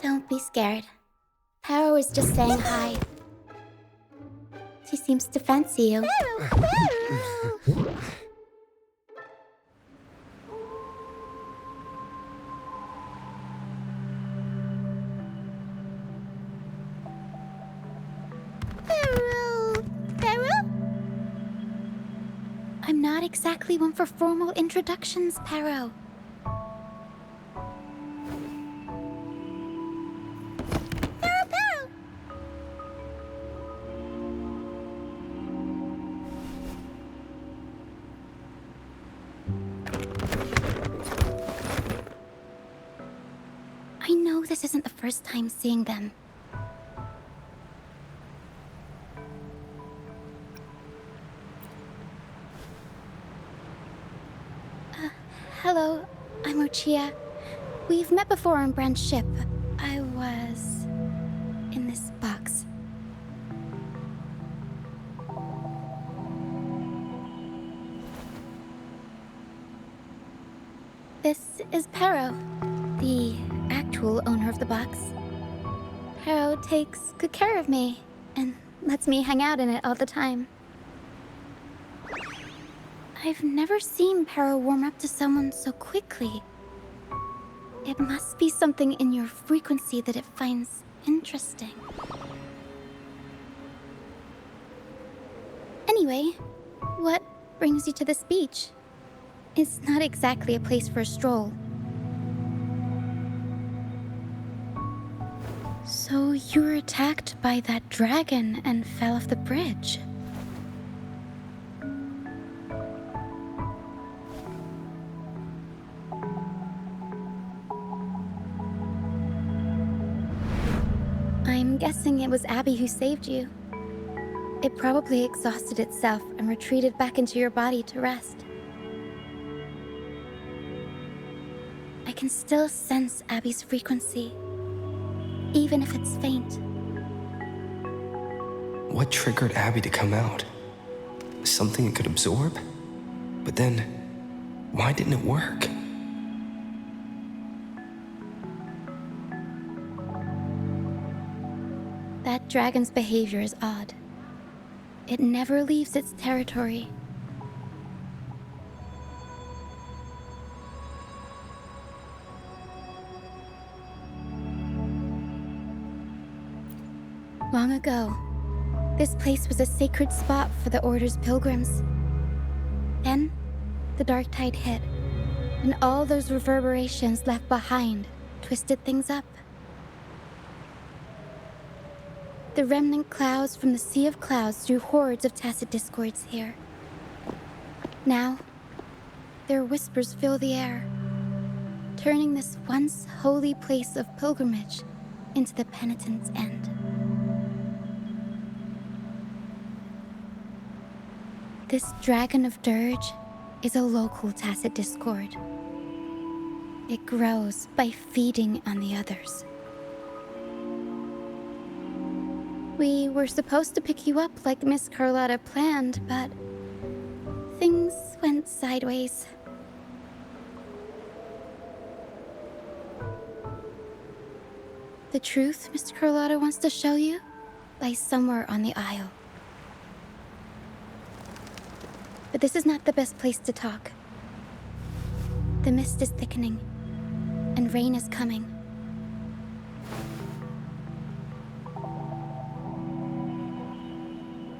Don't be scared. Paro is just saying hi. She seems to fancy you. I'm not exactly one for formal introductions, Paro. I know this isn't the first time seeing them. Hello, I'm Ochia. We've met before on Brand's ship. I was in this box. This is Paro, the actual owner of the box. Paro takes good care of me and lets me hang out in it all the time. I've never seen Paro warm up to someone so quickly. It must be something in your frequency that it finds interesting. Anyway, what brings you to this beach? It's not exactly a place for a stroll. So you were attacked by that dragon and fell off the bridge. I'm guessing it was Abby who saved you. It probably exhausted itself and retreated back into your body to rest. I can still sense Abby's frequency, even if it's faint. What triggered Abby to come out? Something it could absorb? But then, why didn't it work? That dragon's behavior is odd. It never leaves its territory. Long ago, this place was a sacred spot for the Order's pilgrims. Then, the dark tide hit, and all those reverberations left behind twisted things up. The remnant clouds from the Sea of Clouds drew hordes of tacit discords here. Now, their whispers fill the air, turning this once holy place of pilgrimage into the penitent's end. This Dragon of Dirge is a local tacit discord. It grows by feeding on the others. We were supposed to pick you up like Miss Carlotta planned, but things went sideways. The truth Mr. Carlotta wants to show you lies somewhere on the aisle. But this is not the best place to talk. The mist is thickening, and rain is coming.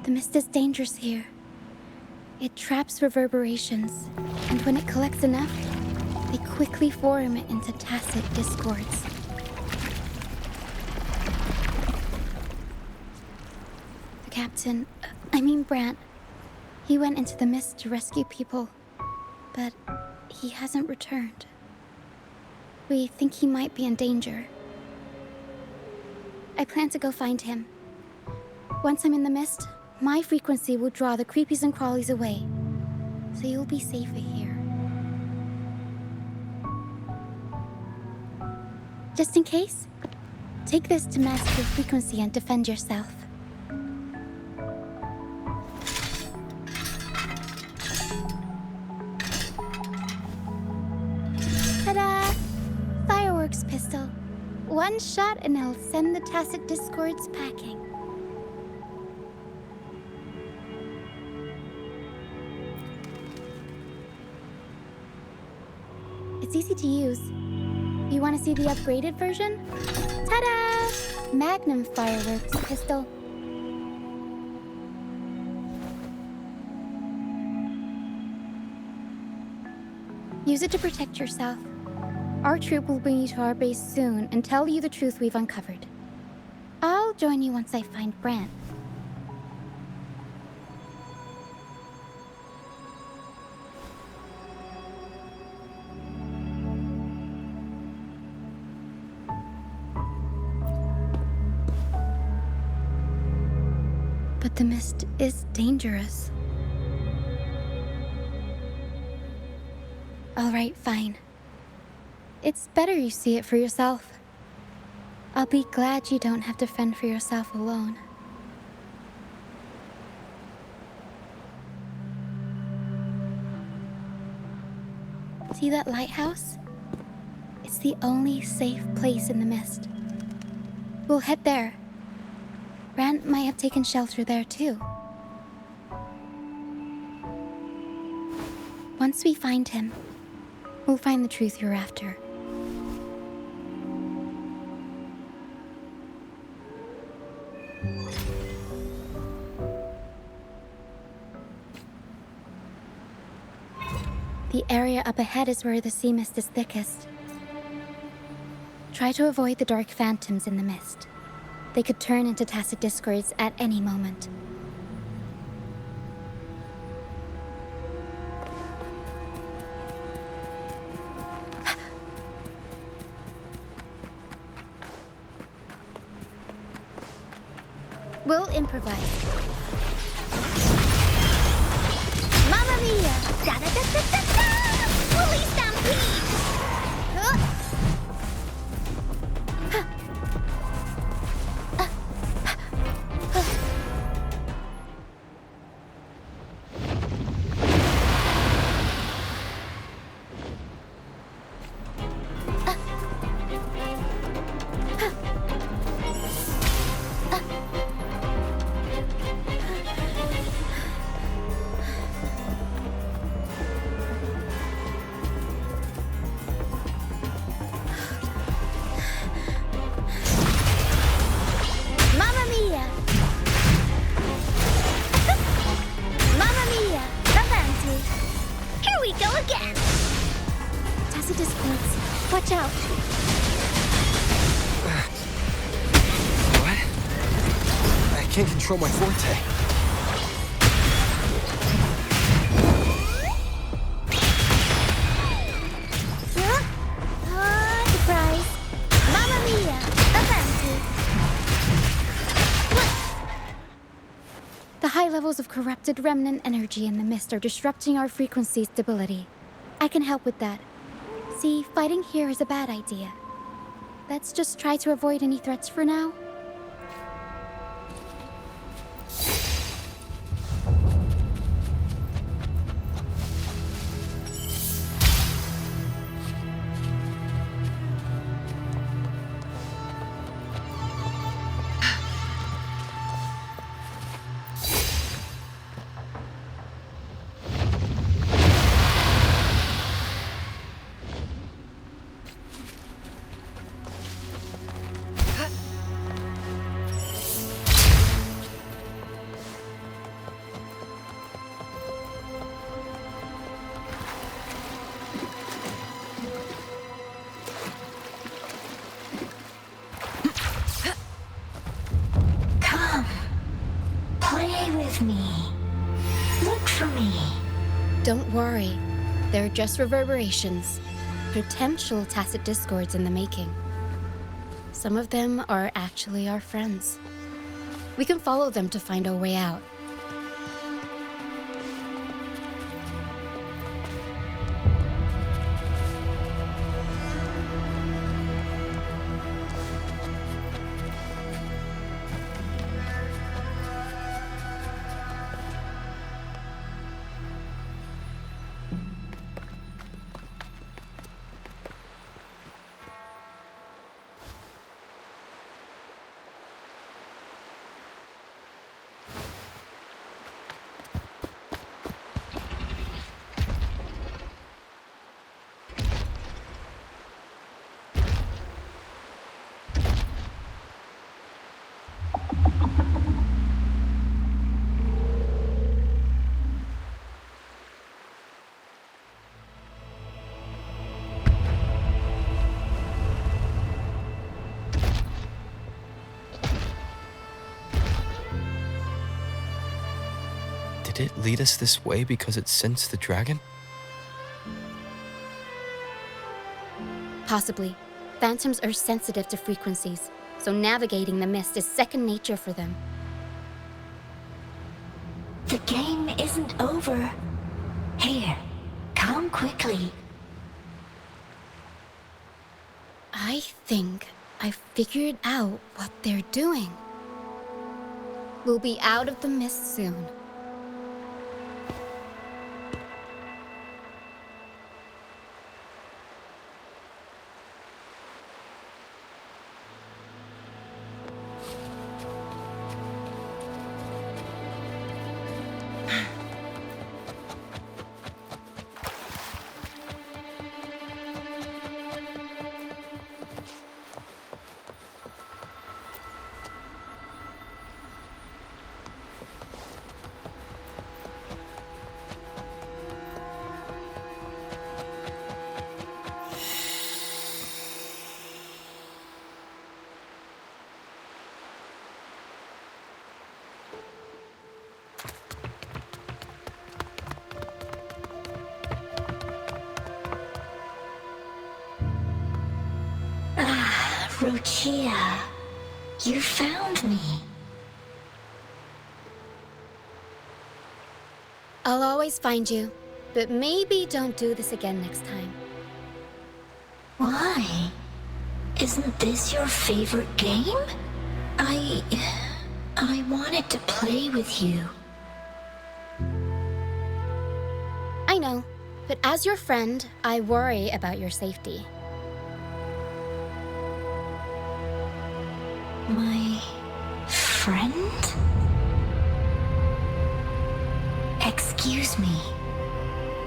The mist is dangerous here. It traps reverberations, and when it collects enough, they quickly form into tacit discords. The captain, Brant, he went into the mist to rescue people, but he hasn't returned. We think he might be in danger. I plan to go find him. Once I'm in the mist, my frequency will draw the creepies and crawlies away, so you'll be safer here. Just in case, take this to mask your frequency and defend yourself. Ta-da! Fireworks pistol. One shot and it'll send the tacit discords packing. It's easy to use. You want to see the upgraded version? Ta-da! Magnum fireworks pistol. Use it to protect yourself. Our troop will bring you to our base soon and tell you the truth we've uncovered. I'll join you once I find Brant. But the mist is dangerous. All right, fine. It's better you see it for yourself. I'll be glad you don't have to fend for yourself alone. See that lighthouse? It's the only safe place in the mist. We'll head there. Brant might have taken shelter there too. Once we find him, we'll find the truth you're after. The area up ahead is where the sea mist is thickest. Try to avoid the dark phantoms in the mist. They could turn into tacit discords at any moment. We'll improvise. Mamma mia! Da-da-da-da-da-da! Woolly stampede! Watch out! What? I can't control my forte. Surprise! Mamma mia! Avanti! The high levels of corrupted remnant energy in the mist are disrupting our frequency stability. I can help with that. See, fighting here is a bad idea. Let's just try to avoid any threats for now. me. Look for me. Don't worry. They're just reverberations. Potential tacit discords in the making. Some of them are actually our friends. We can follow them to find our way out. Did it lead us this way because it sensed the dragon? Possibly. Phantoms are sensitive to frequencies, so navigating the mist is second nature for them. The game isn't over. Here, come quickly. I think I figured out what they're doing. We'll be out of the mist soon. Rochia, you found me. I'll always find you, but maybe don't do this again next time. Why? Isn't this your favorite game? I wanted to play with you. I know, but as your friend, I worry about your safety. My friend? Excuse me.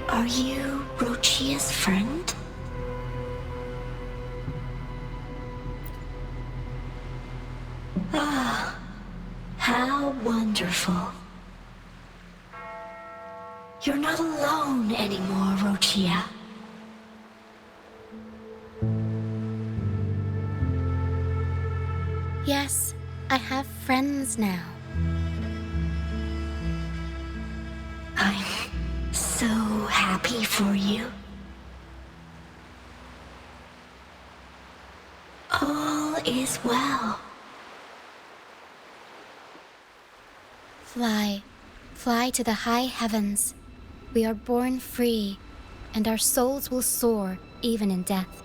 Are you Rochia's friend? Ah, how wonderful. You're not alone anymore, Rochia. Yes, I have friends now. I'm so happy for you. All is well. Fly, fly to the high heavens. We are born free, and our souls will soar even in death.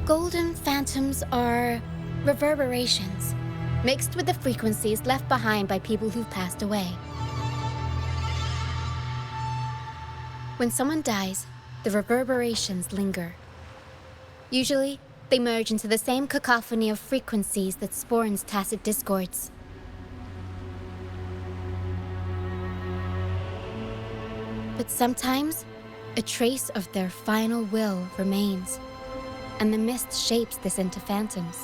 Golden phantoms are reverberations, mixed with the frequencies left behind by people who've passed away. When someone dies, the reverberations linger. Usually, they merge into the same cacophony of frequencies that spawns tacit discords. But sometimes, a trace of their final will remains, and the mist shapes this into phantoms.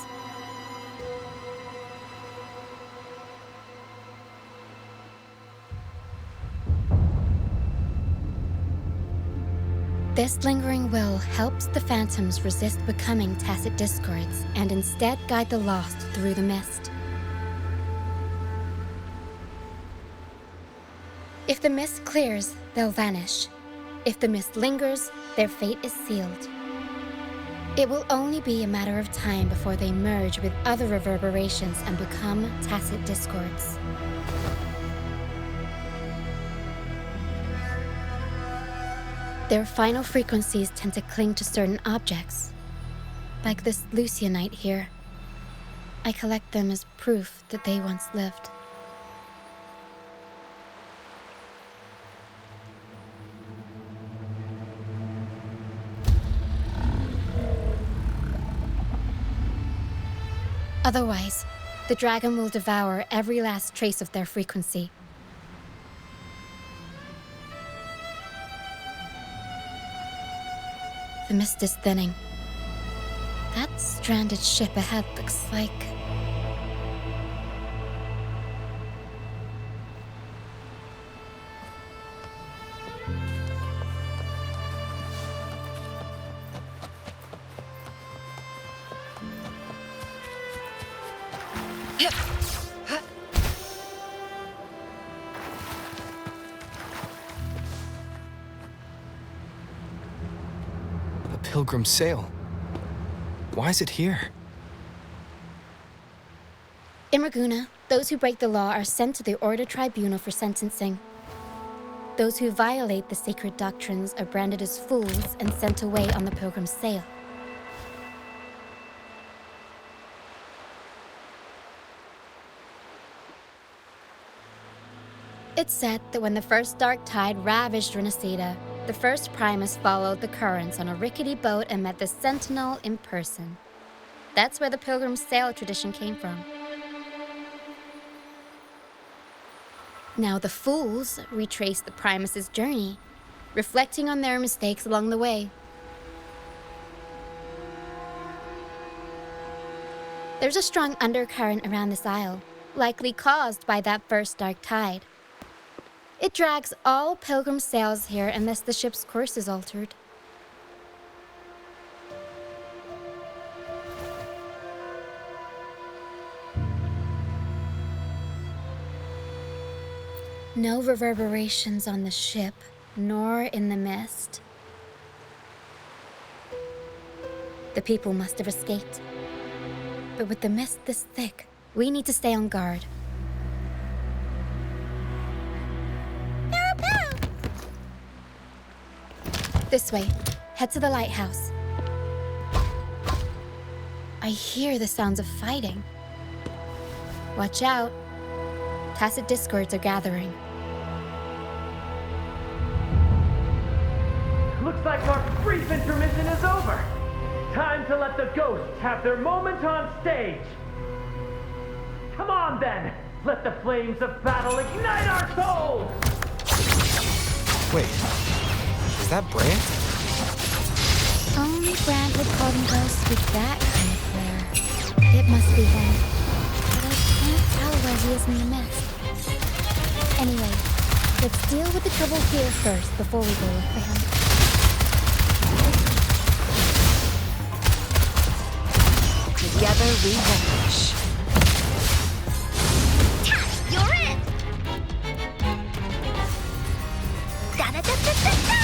This lingering will helps the phantoms resist becoming tacit discords and instead guide the lost through the mist. If the mist clears, they'll vanish. If the mist lingers, their fate is sealed. It will only be a matter of time before they merge with other reverberations and become tacit discords. Their final frequencies tend to cling to certain objects, like this Lucianite here. I collect them as proof that they once lived. Otherwise, the dragon will devour every last trace of their frequency. The mist is thinning. That stranded ship ahead looks like... Pilgrim sail. Why is it here? In Raguna, those who break the law are sent to the Order Tribunal for sentencing. Those who violate the sacred doctrines are branded as fools and sent away on the Pilgrim's sail. It's said that when the first dark tide ravaged Renacida, the first Primus followed the currents on a rickety boat and met the Sentinel in person. That's where the Pilgrim's sail tradition came from. Now the fools retrace the Primus's journey, reflecting on their mistakes along the way. There's a strong undercurrent around this isle, likely caused by that first dark tide. It drags all Pilgrim sails here unless the ship's course is altered. No reverberations on the ship, nor in the mist. The people must have escaped. But with the mist this thick, we need to stay on guard. This way. Head to the lighthouse. I hear the sounds of fighting. Watch out. Tacit discords are gathering. Looks like our brief intermission is over. Time to let the ghosts have their moment on stage. Come on then. Let the flames of battle ignite our souls. Wait. Is that Brand? Only Brand would call them ghosts with that kind of flair. It must be him. But I can't tell where he is in the mist. Anyway, let's deal with the trouble here first before we go look for him. Together we vanish. You're in! Da-da-da-da-da-da!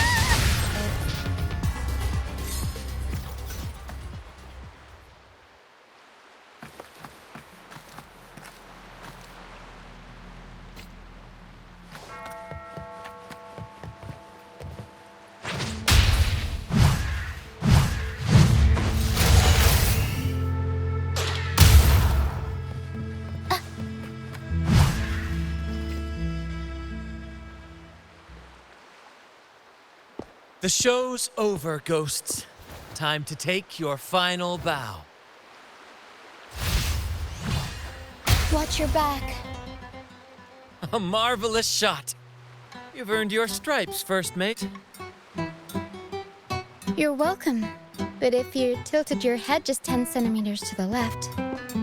The show's over, ghosts. Time to take your final bow. Watch your back. A marvelous shot. You've earned your stripes, first mate. You're welcome. But if you tilted your head just 10 centimeters to the left,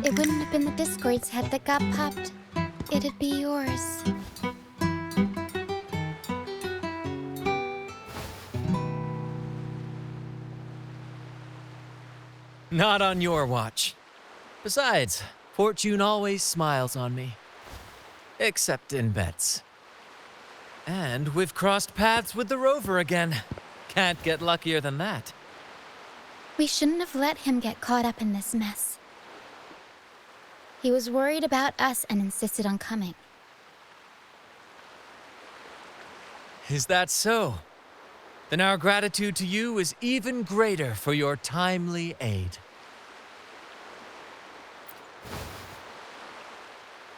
it wouldn't have been the Discord's head that got popped. It'd be yours. Not on your watch. Besides, fortune always smiles on me. Except in bets. And we've crossed paths with the rover again. Can't get luckier than that. We shouldn't have let him get caught up in this mess. He was worried about us and insisted on coming. Is that so? Then our gratitude to you is even greater for your timely aid.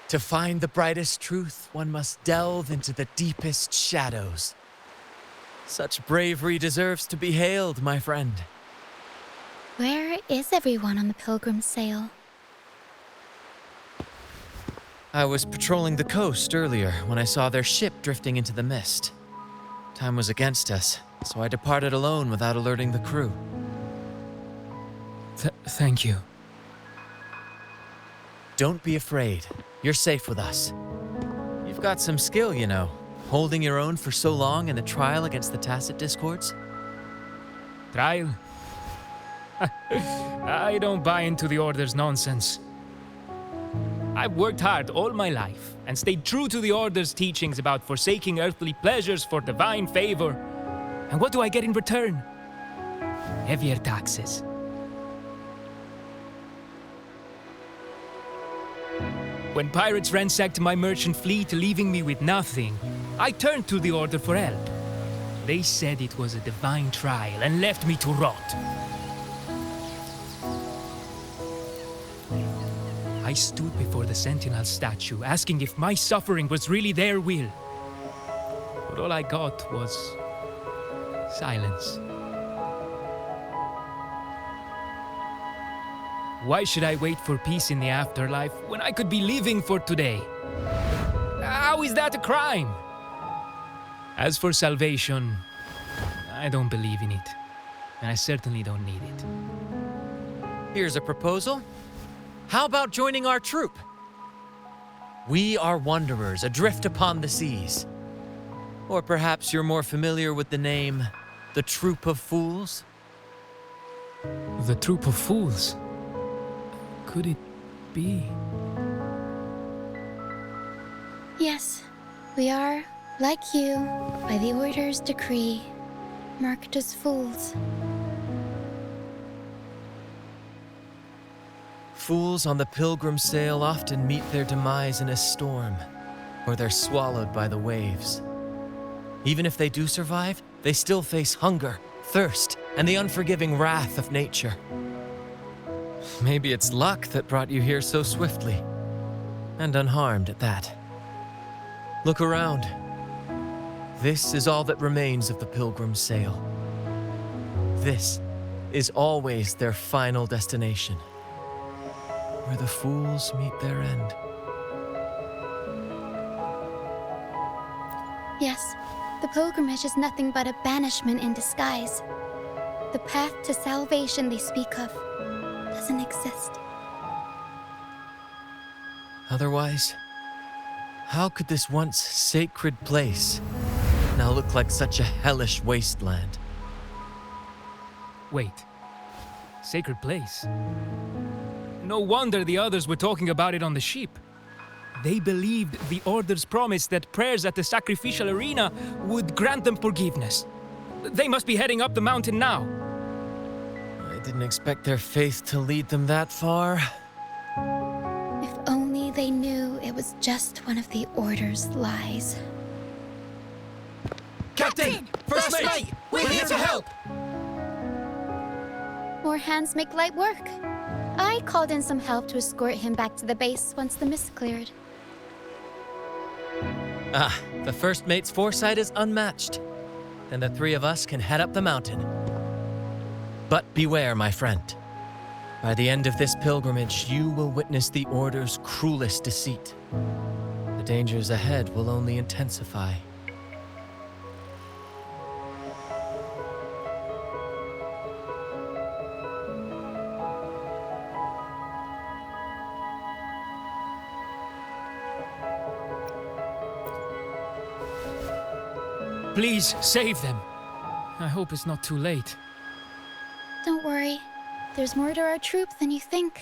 To find the brightest truth, one must delve into the deepest shadows. Such bravery deserves to be hailed, my friend. Where is everyone on the Pilgrim's Sail? I was patrolling the coast earlier when I saw their ship drifting into the mist. Time was against us, so I departed alone without alerting the crew. Thank you. Don't be afraid. You're safe with us. You've got some skill, you know, holding your own for so long in the trial against the Tacit Discords. Trial? I don't buy into the Order's nonsense. I've worked hard all my life and stayed true to the Order's teachings about forsaking earthly pleasures for divine favor. And what do I get in return? Heavier taxes. When pirates ransacked my merchant fleet, leaving me with nothing, I turned to the Order for help. They said it was a divine trial and left me to rot. I stood before the Sentinel statue, asking if my suffering was really their will. But all I got was silence. Why should I wait for peace in the afterlife when I could be living for today? How is that a crime? As for salvation, I don't believe in it. And I certainly don't need it. Here's a proposal. How about joining our troop? We are wanderers adrift upon the seas. Or perhaps you're more familiar with the name, the Troop of Fools? The Troop of Fools? Could it be? Yes, we are, like you, by the Order's decree, marked as fools. Fools on the Pilgrim's Sail often meet their demise in a storm, or they're swallowed by the waves. Even if they do survive, they still face hunger, thirst, and the unforgiving wrath of nature. Maybe it's luck that brought you here so swiftly, and unharmed at that. Look around. This is all that remains of the Pilgrim's Sail. This is always their final destination, where the fools meet their end. Yes, the pilgrimage is nothing but a banishment in disguise. The path to salvation they speak of doesn't exist. Otherwise, how could this once sacred place now look like such a hellish wasteland? Wait. Sacred place? No wonder the others were talking about it on the ship. They believed the Order's promise that prayers at the sacrificial arena would grant them forgiveness. They must be heading up the mountain now. I didn't expect their faith to lead them that far. If only they knew it was just one of the Order's lies. Captain! First mate! We're here to help! More hands make light work. I called in some help to escort him back to the base once the mist cleared. Ah, the first mate's foresight is unmatched. Then the three of us can head up the mountain. But beware, my friend. By the end of this pilgrimage, you will witness the Order's cruelest deceit. The dangers ahead will only intensify. Please, save them. I hope it's not too late. Don't worry. There's more to our troop than you think.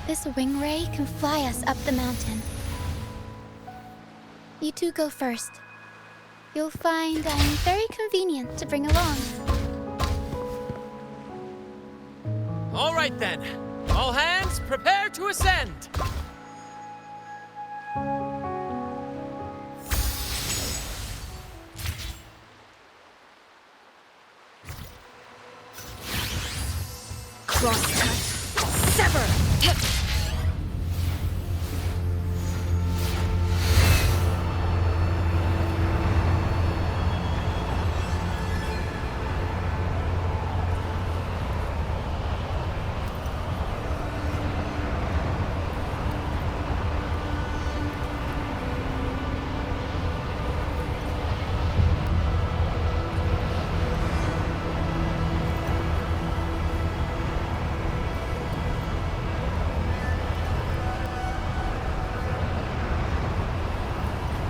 This wing ray can fly us up the mountain. You two go first. You'll find I'm very convenient to bring along. All right then. All hands, prepare to ascend. Crosscut. Sever.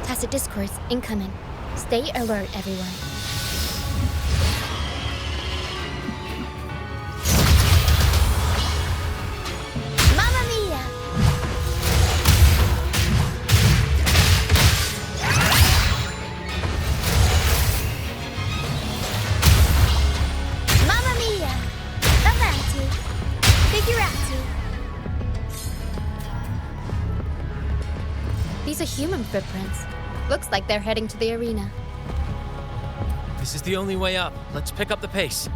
Tacit discourse incoming. Stay alert, everyone. Mamma mia! Mamma mia! Avanti! Figurati! These are human footprints. Looks like they're heading to the arena. This is the only way up. Let's pick up the pace.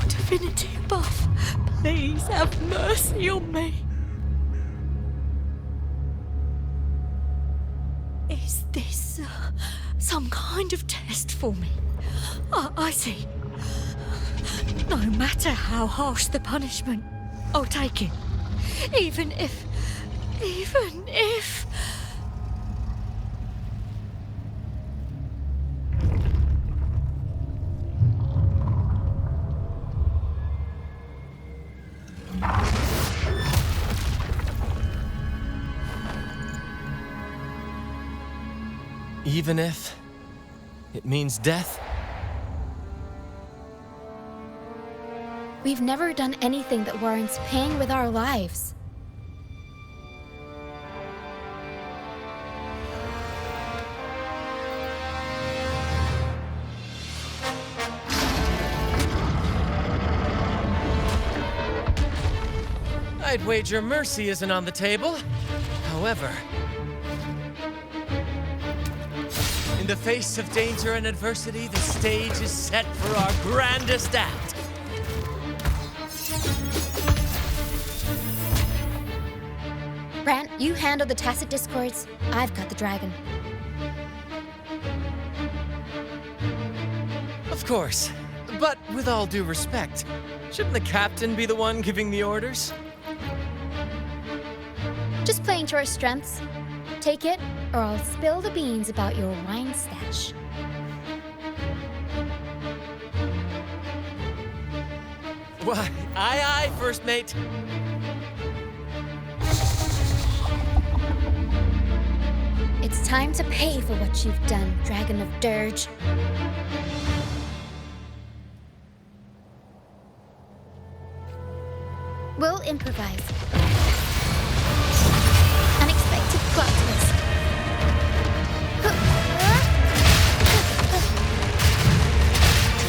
Divinity above, please have mercy on me. Is this some kind of test for me? I see. No matter how harsh the punishment, I'll take it. Even if... Even if it means death? We've never done anything that warrants paying with our lives. I'd wager mercy isn't on the table. However, in the face of danger and adversity, the stage is set for our grandest act. Brant, you handle the tacit discords. I've got the dragon. Of course. But with all due respect, shouldn't the captain be the one giving the orders? Just playing to our strengths. Take it, or I'll spill the beans about your wine stash. Why, aye, first mate. It's time to pay for what you've done, Dragon of Dirge. We'll improvise. Unexpected plot twist.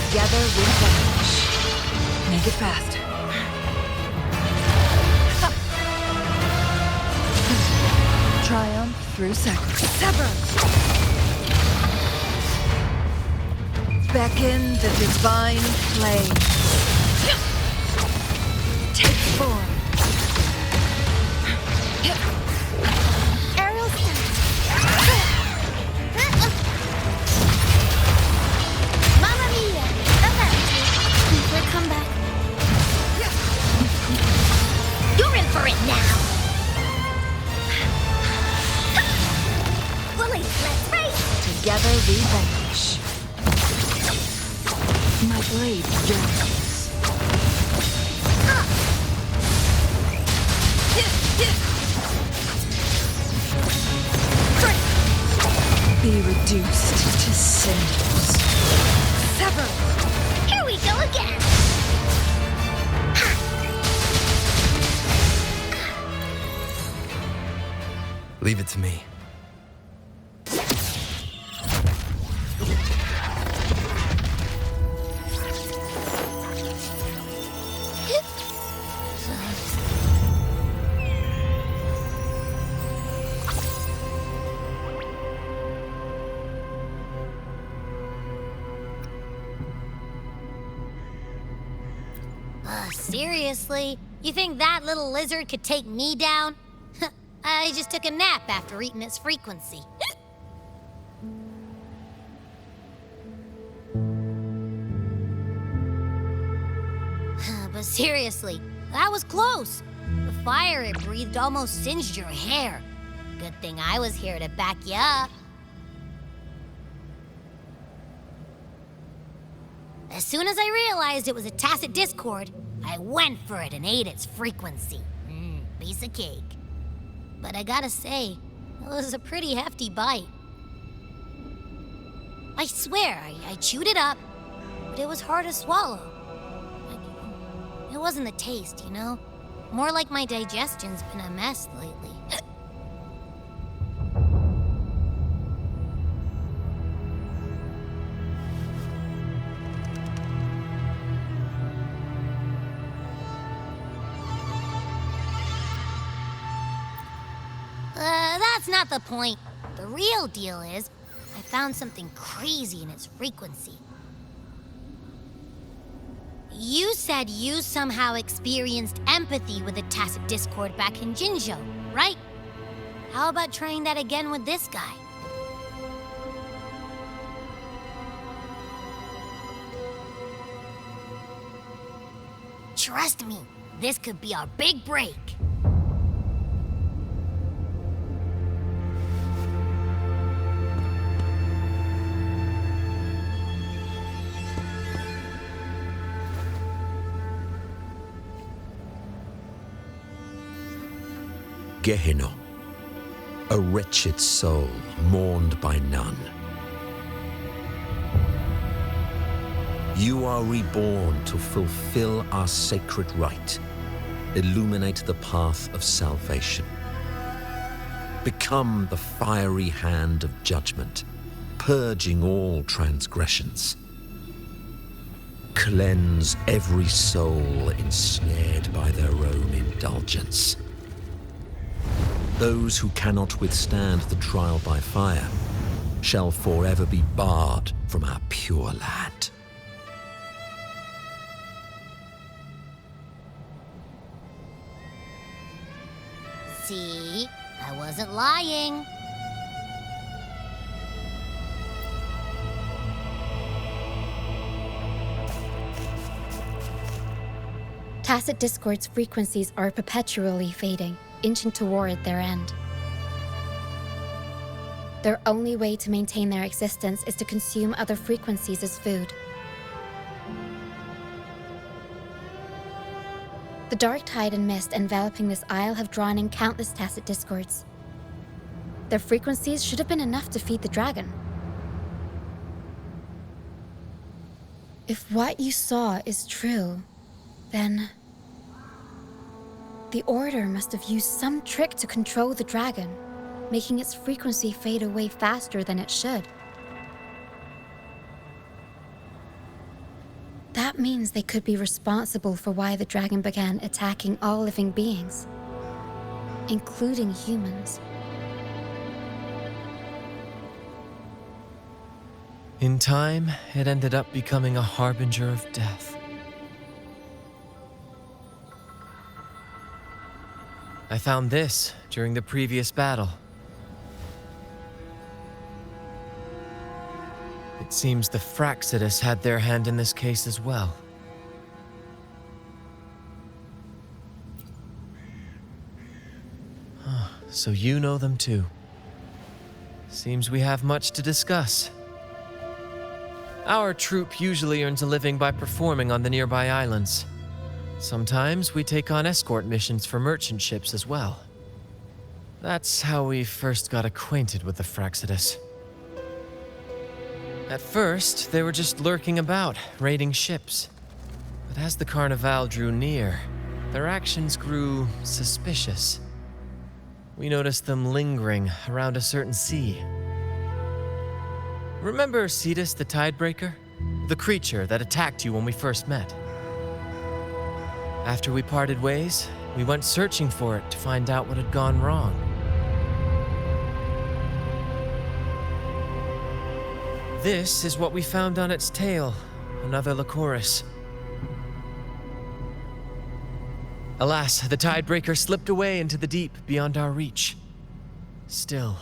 Together we vanish. Make it fast. Triumph through sacrifice. Sever! Beckon the divine flame. Take form. Aerial stun. Mamma mia! For a comeback. You're in for it now! Bullies, let's race! Together we vanquish. My blade yearns. Be reduced to cinders. Sever! Here we go again! Leave it to me. Seriously? You think that little lizard could take me down? I just took a nap after eating its frequency. But seriously, that was close. The fire it breathed almost singed your hair. Good thing I was here to back you up. As soon as I realized it was a tacit discord, I went for it and ate its frequency. Piece of cake. But I gotta say, it was a pretty hefty bite. I swear, I chewed it up, but it was hard to swallow. It wasn't the taste, you know? More like my digestion's been a mess lately. That's not the point. The real deal is, I found something crazy in its frequency. You said you somehow experienced empathy with the tacit discord back in Jinzhou, right? How about trying that again with this guy? Trust me, this could be our big break. Gehenna, a wretched soul mourned by none. You are reborn to fulfill our sacred rite, illuminate the path of salvation. Become the fiery hand of judgment, purging all transgressions. Cleanse every soul ensnared by their own indulgence. Those who cannot withstand the trial by fire shall forever be barred from our pure land. See? I wasn't lying. Tacit discord's frequencies are perpetually fading, inching toward their end. Their only way to maintain their existence is to consume other frequencies as food. The dark tide and mist enveloping this isle have drawn in countless tacit discords. Their frequencies should have been enough to feed the dragon. If what you saw is true, then the Order must have used some trick to control the dragon, making its frequency fade away faster than it should. That means they could be responsible for why the dragon began attacking all living beings, including humans. In time, it ended up becoming a harbinger of death. I found this during the previous battle. It seems the Fraxidus had their hand in this case as well. So you know them too. Seems we have much to discuss. Our troop usually earns a living by performing on the nearby islands. Sometimes we take on escort missions for merchant ships as well. That's how we first got acquainted with the Fraxidus. At first, they were just lurking about, raiding ships. But as the Carnival drew near, their actions grew suspicious. We noticed them lingering around a certain sea. Remember Cetus the Tidebreaker? The creature that attacked you when we first met? After we parted ways, we went searching for it to find out what had gone wrong. This is what we found on its tail, another Lycoris. Alas, the Tidebreaker slipped away into the deep beyond our reach. Still,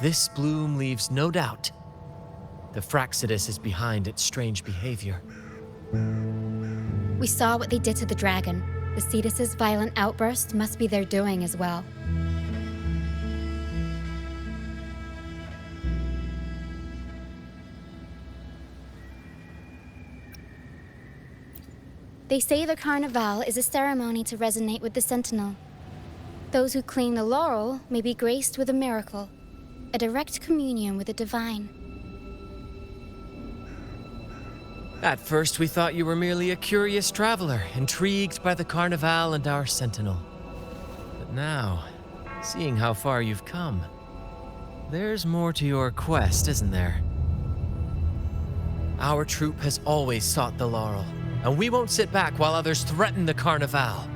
this bloom leaves no doubt. The Fraxidus is behind its strange behavior. We saw what they did to the dragon. The Cetus's violent outburst must be their doing as well. They say the Carnival is a ceremony to resonate with the Sentinel. Those who claim the laurel may be graced with a miracle, a direct communion with the divine. At first, we thought you were merely a curious traveler, intrigued by the Carnival and our Sentinel. But now, seeing how far you've come, there's more to your quest, isn't there? Our troop has always sought the laurel, and we won't sit back while others threaten the Carnival.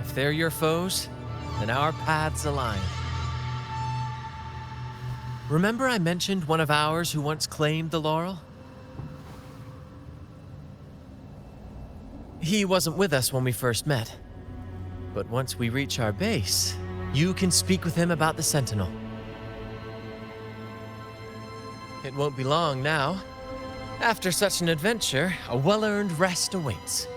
If they're your foes, then our paths align. Remember I mentioned one of ours who once claimed the laurel? He wasn't with us when we first met. But once we reach our base, you can speak with him about the Sentinel. It won't be long now. After such an adventure, a well-earned rest awaits.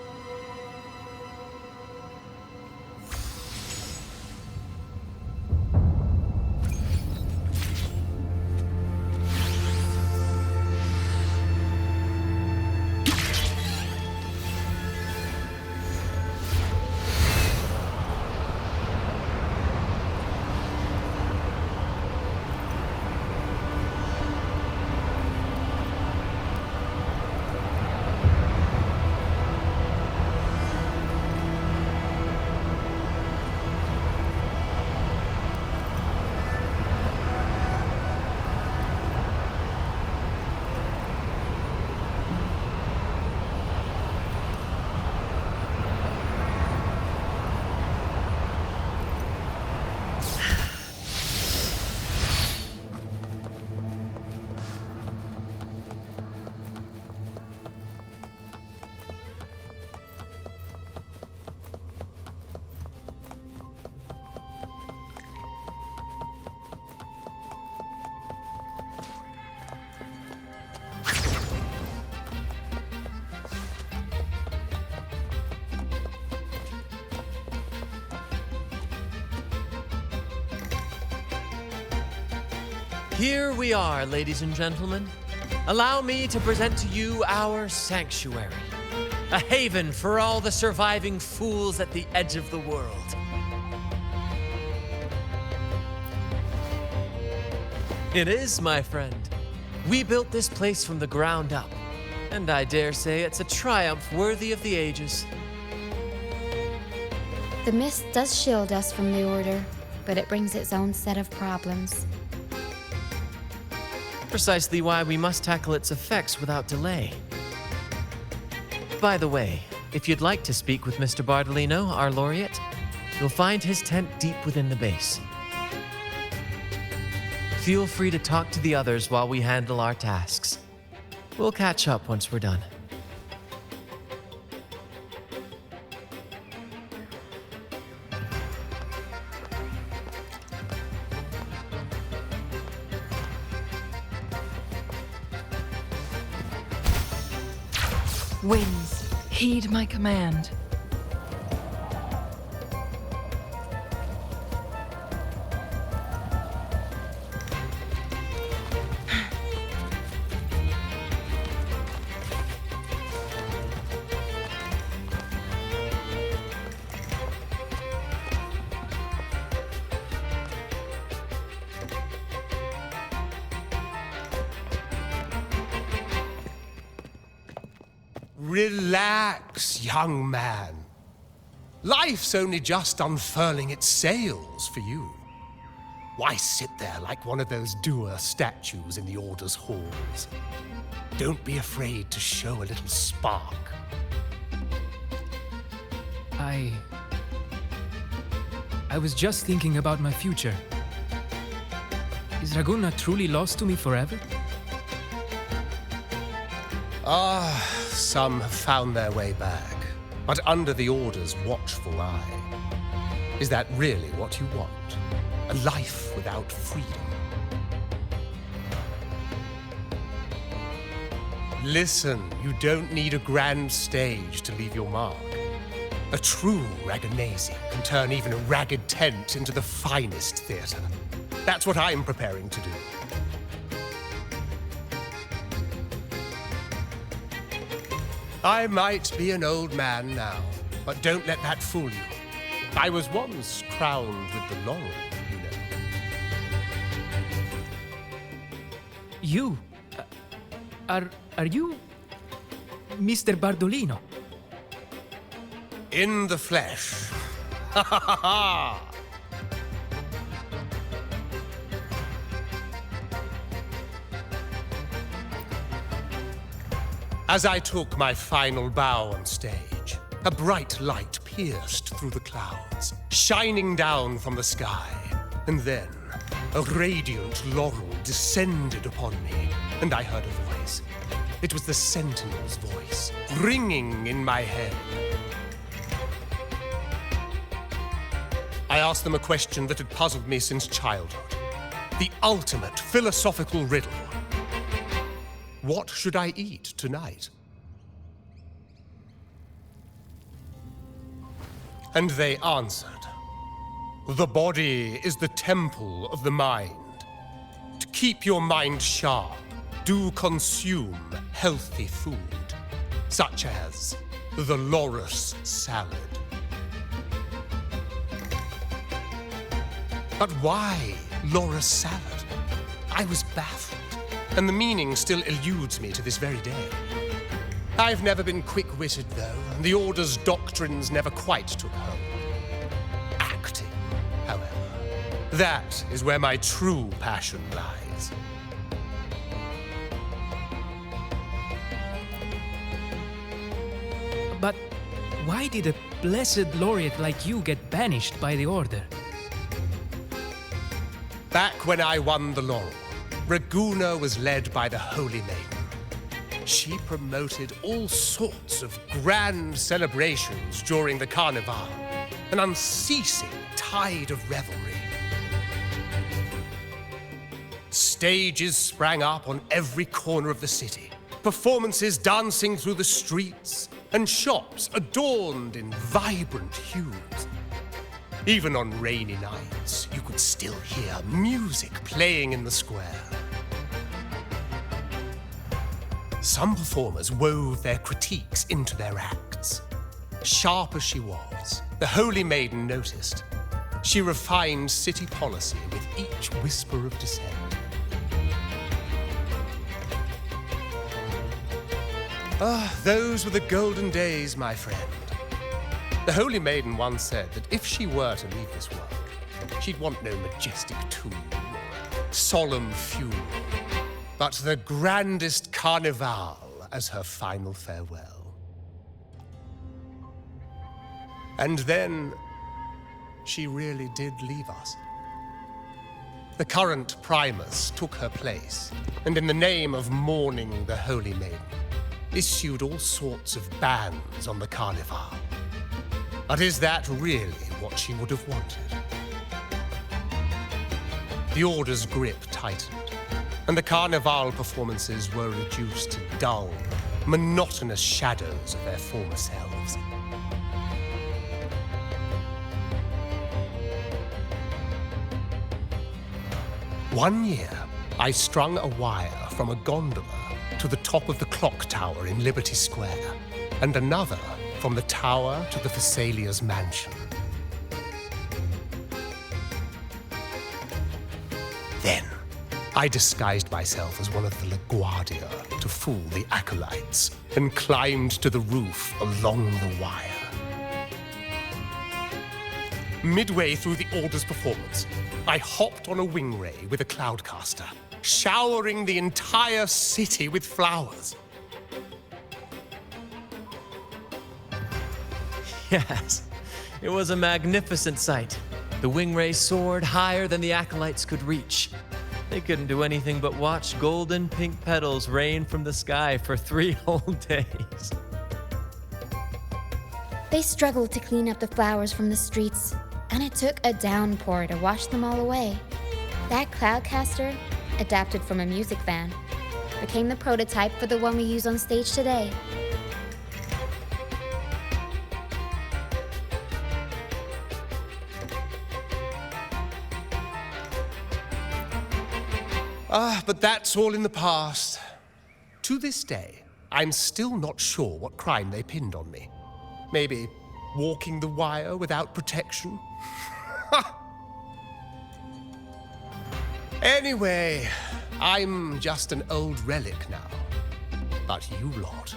Here we are, ladies and gentlemen. Allow me to present to you our sanctuary, a haven for all the surviving fools at the edge of the world. It is, my friend. We built this place from the ground up, and I dare say it's a triumph worthy of the ages. The mist does shield us from the Order, but it brings its own set of problems. Precisely why we must tackle its effects without delay. By the way, if you'd like to speak with Mr. Bardolino, our laureate, you'll find his tent deep within the base. Feel free to talk to the others while we handle our tasks. We'll catch up once we're done. Winds, heed my command. Relax, young man. Life's only just unfurling its sails for you. Why sit there like one of those dour statues in the Order's halls? Don't be afraid to show a little spark. I was just thinking about my future. Is Raguna truly lost to me forever? Some have found their way back, but under the Order's watchful eye. Is that really what you want? A life without freedom? Listen, you don't need a grand stage to leave your mark. A true Raganazi can turn even a ragged tent into the finest theater. That's what I'm preparing to do. I might be an old man now, but don't let that fool you. I was once crowned with the laurel, you know. You? Are you Mr. Bardolino? In the flesh. Ha ha ha ha! As I took my final bow on stage, a bright light pierced through the clouds, shining down from the sky. And then, a radiant laurel descended upon me, and I heard a voice. It was the Sentinel's voice, ringing in my head. I asked them a question that had puzzled me since childhood. The ultimate philosophical riddle. What should I eat tonight? And they answered, the body is the temple of the mind. To keep your mind sharp, do consume healthy food, such as the loris salad. But why loris salad? I was baffled. And the meaning still eludes me to this very day. I've never been quick-witted, though, and the Order's doctrines never quite took hold. Acting, however, that is where my true passion lies. But why did a blessed laureate like you get banished by the Order? Back when I won the laurel, Raguna was led by the Holy Maiden. She promoted all sorts of grand celebrations during the Carnival, an unceasing tide of revelry. Stages sprang up on every corner of the city, performances dancing through the streets, and shops adorned in vibrant hues. Even on rainy nights, you could still hear music playing in the square. Some performers wove their critiques into their acts. Sharp as she was, the Holy Maiden noticed. She refined city policy with each whisper of dissent. Those were the golden days, my friend. The Holy Maiden once said that if she were to leave this world, she'd want no majestic tomb or solemn funeral, but the grandest carnival as her final farewell. And then, she really did leave us. The current Primus took her place, and in the name of mourning the Holy Maiden, issued all sorts of bans on the carnival. But is that really what she would have wanted? The Order's grip tightened, and the carnival performances were reduced to dull, monotonous shadows of their former selves. One year, I strung a wire from a gondola to the top of the clock tower in Liberty Square, and another from the tower to the Thessalia's mansion. Then, I disguised myself as one of the LaGuardia to fool the acolytes, and climbed to the roof along the wire. Midway through the Order's performance, I hopped on a wing ray with a cloudcaster, showering the entire city with flowers. Yes, it was a magnificent sight. The wing ray soared higher than the acolytes could reach. They couldn't do anything but watch golden pink petals rain from the sky for 3 whole days. They struggled to clean up the flowers from the streets, and it took a downpour to wash them all away. That cloudcaster, adapted from a music van, became the prototype for the one we use on stage today. But that's all in the past. To this day, I'm still not sure what crime they pinned on me. Maybe walking the wire without protection? Anyway, I'm just an old relic now. But you lot,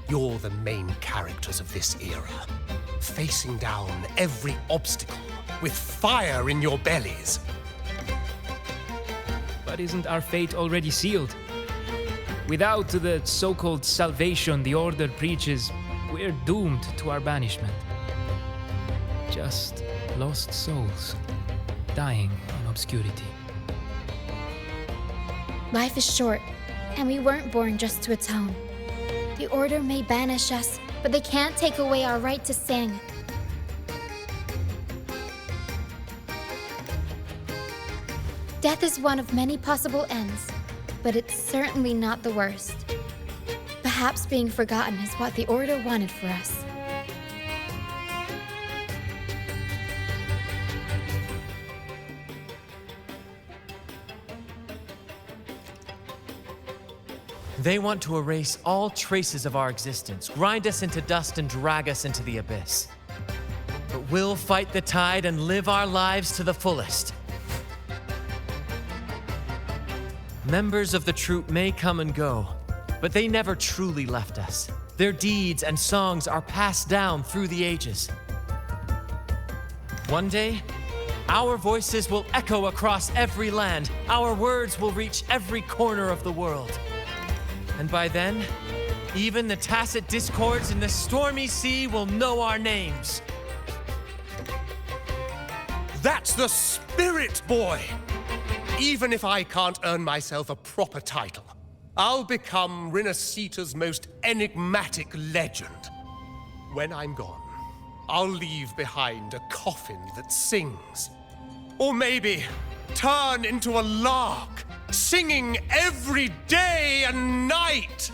you're the main characters of this era, facing down every obstacle with fire in your bellies. But isn't our fate already sealed? Without the so-called salvation the Order preaches, we're doomed to our banishment. Just lost souls, dying in obscurity. Life is short, and we weren't born just to atone. The Order may banish us, but they can't take away our right to sing. Death is one of many possible ends, but it's certainly not the worst. Perhaps being forgotten is what the Order wanted for us. They want to erase all traces of our existence, grind us into dust and drag us into the abyss. But we'll fight the tide and live our lives to the fullest. Members of the troupe may come and go, but they never truly left us. Their deeds and songs are passed down through the ages. One day, our voices will echo across every land. Our words will reach every corner of the world. And by then, even the tacit discords in the stormy sea will know our names. That's the spirit, boy! Even if I can't earn myself a proper title, I'll become Rinasita's most enigmatic legend. When I'm gone, I'll leave behind a coffin that sings. Or maybe turn into a lark, singing every day and night.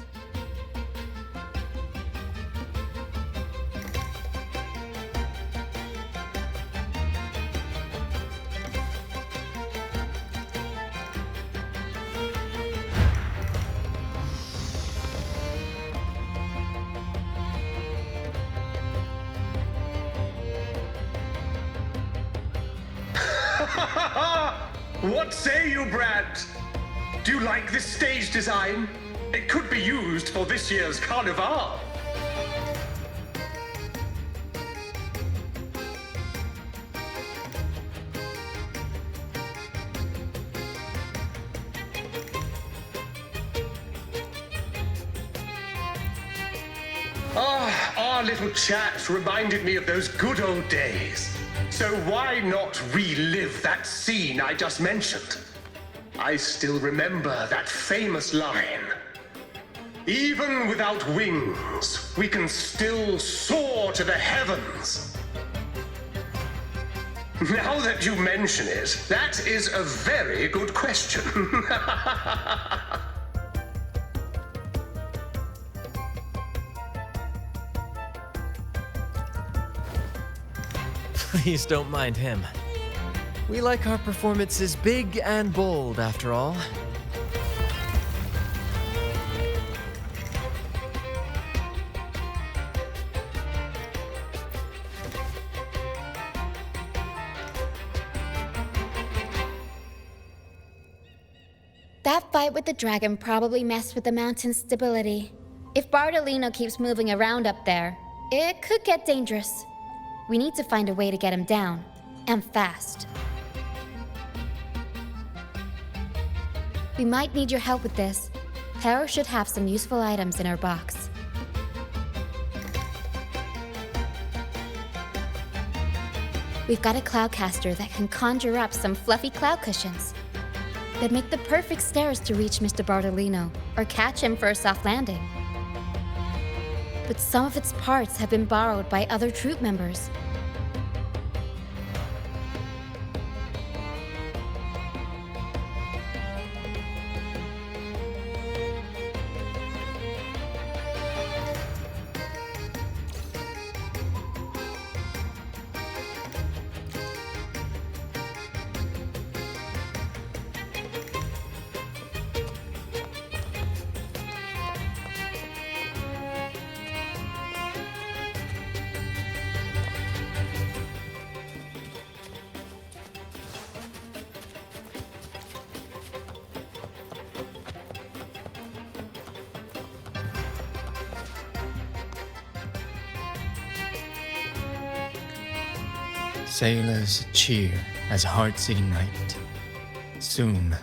What say you, Brad? Do you like this stage design? It could be used for this year's carnival. Our little chat reminded me of those good old days. So why not relive that scene I just mentioned? I still remember that famous line. Even without wings, we can still soar to the heavens. Now that you mention it, that is a very good question. Please don't mind him. We like our performances big and bold, after all. That fight with the dragon probably messed with the mountain's stability. If Bartolino keeps moving around up there, it could get dangerous. We need to find a way to get him down, and fast. We might need your help with this. Tara should have some useful items in her box. We've got a cloudcaster that can conjure up some fluffy cloud cushions. They'd make the perfect stairs to reach Mr. Bartolino, or catch him for a soft landing. But some of its parts have been borrowed by other troop members. Sailors cheer as hearts ignite. Soon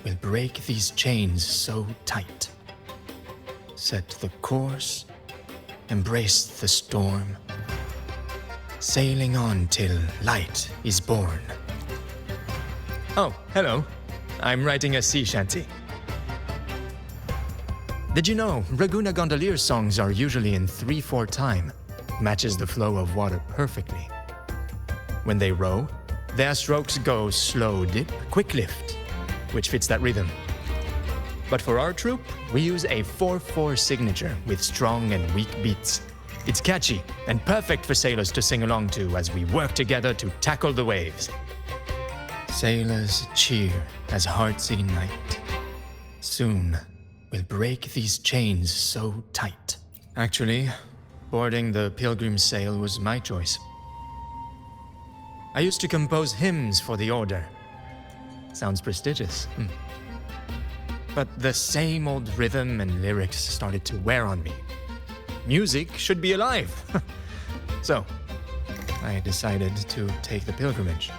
we'll break these chains so tight. Set the course, embrace the storm, sailing on till light is born. Oh, hello. I'm writing a sea shanty. Did you know Raguna Gondolier's songs are usually in 3/4 time? Matches the flow of water perfectly. When they row, their strokes go slow dip, quick lift, which fits that rhythm. But for our troop, we use a 4/4 signature with strong and weak beats. It's catchy and perfect for sailors to sing along to as we work together to tackle the waves. Sailors cheer as hearts ignite. Soon we'll break these chains so tight. Actually, boarding the Pilgrim's Sail was my choice. I used to compose hymns for the Order. Sounds prestigious. But the same old rhythm and lyrics started to wear on me. Music should be alive. So, I decided to take the pilgrimage,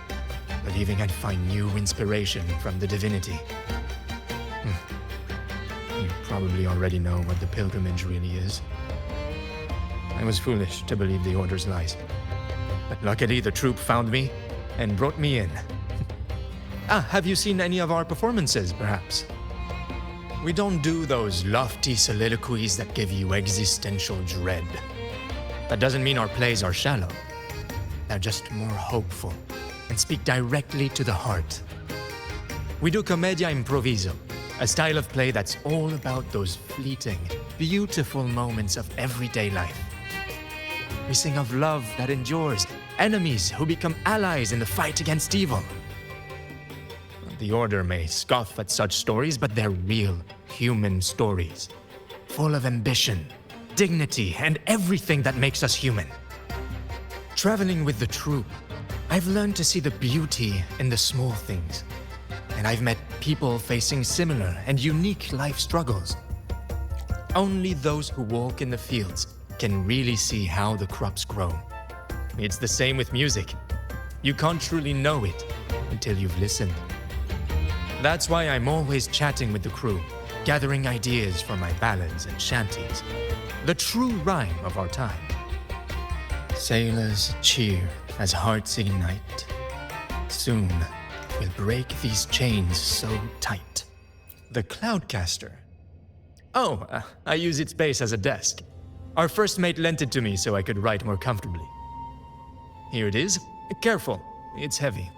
believing I'd find new inspiration from the divinity. You probably already know what the pilgrimage really is. I was foolish to believe the Order's lies. But luckily, the troop found me and brought me in. Have you seen any of our performances, perhaps? We don't do those lofty soliloquies that give you existential dread. That doesn't mean our plays are shallow. They're just more hopeful and speak directly to the heart. We do commedia improviso, a style of play that's all about those fleeting, beautiful moments of everyday life. We sing of love that endures, enemies who become allies in the fight against evil. The Order may scoff at such stories, but they're real, human stories, full of ambition, dignity, and everything that makes us human. Traveling with the troop, I've learned to see the beauty in the small things, and I've met people facing similar and unique life struggles. Only those who walk in the fields can really see how the crops grow. It's the same with music. You can't truly know it until you've listened. That's why I'm always chatting with the crew, gathering ideas for my ballads and shanties, the true rhyme of our time. Sailors cheer as hearts ignite. Soon we'll break these chains so tight. The Cloudcaster. Oh, I use its base as a desk. Our first mate lent it to me so I could write more comfortably. Here it is. Careful, it's heavy.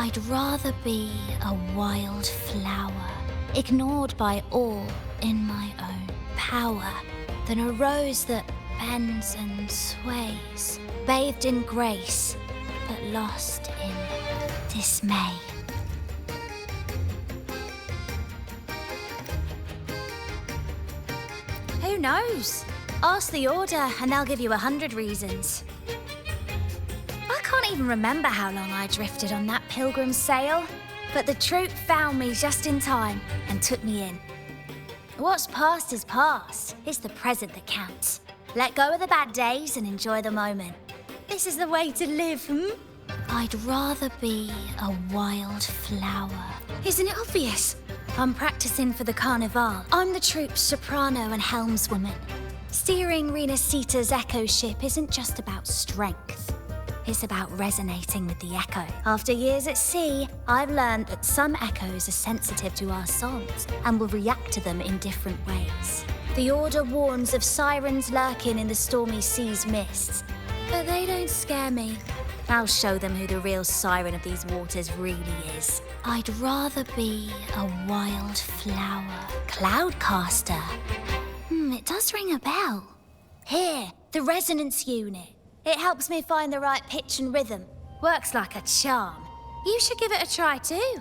I'd rather be a wild flower, ignored by all in my own power, than a rose that bends and sways, bathed in grace, but lost in dismay. Who knows? Ask the Order and they'll give you 100 reasons. I can't even remember how long I drifted on that pilgrim's sail, but the troop found me just in time and took me in. What's past is past. It's the present that counts. Let go of the bad days and enjoy the moment. This is the way to live, I'd rather be a wild flower. Isn't it obvious? I'm practicing for the Carnival. I'm the troop's soprano and helmswoman. Steering Rena Sita's echo ship isn't just about strength. It's about resonating with the echo. After years at sea, I've learned that some echoes are sensitive to our songs and will react to them in different ways. The Order warns of sirens lurking in the stormy sea's mists, but they don't scare me. I'll show them who the real siren of these waters really is. I'd rather be a wild flower. Cloudcaster. It does ring a bell. Here, the resonance unit. It helps me find the right pitch and rhythm. Works like a charm. You should give it a try too.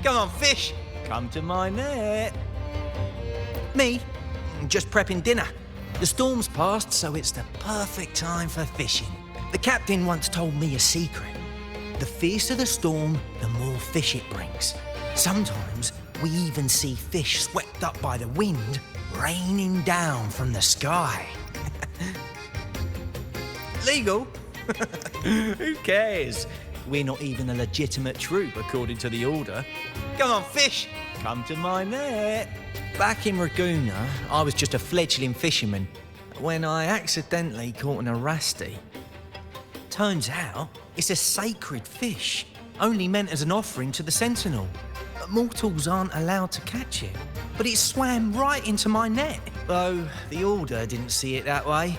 Come on, fish. Come to my net. Me? Just prepping dinner. The storm's passed, so it's the perfect time for fishing. The captain once told me a secret. The fiercer the storm, the more fish it brings. Sometimes we even see fish swept up by the wind, raining down from the sky. Legal? Who cares? We're not even a legitimate troop, according to the Order. Come on, fish! Come to my net. Back in Raguna, I was just a fledgling fisherman when I accidentally caught an Arasti. Turns out, it's a sacred fish, only meant as an offering to the Sentinel. Mortals aren't allowed to catch it, but it swam right into my net. Though the Order didn't see it that way.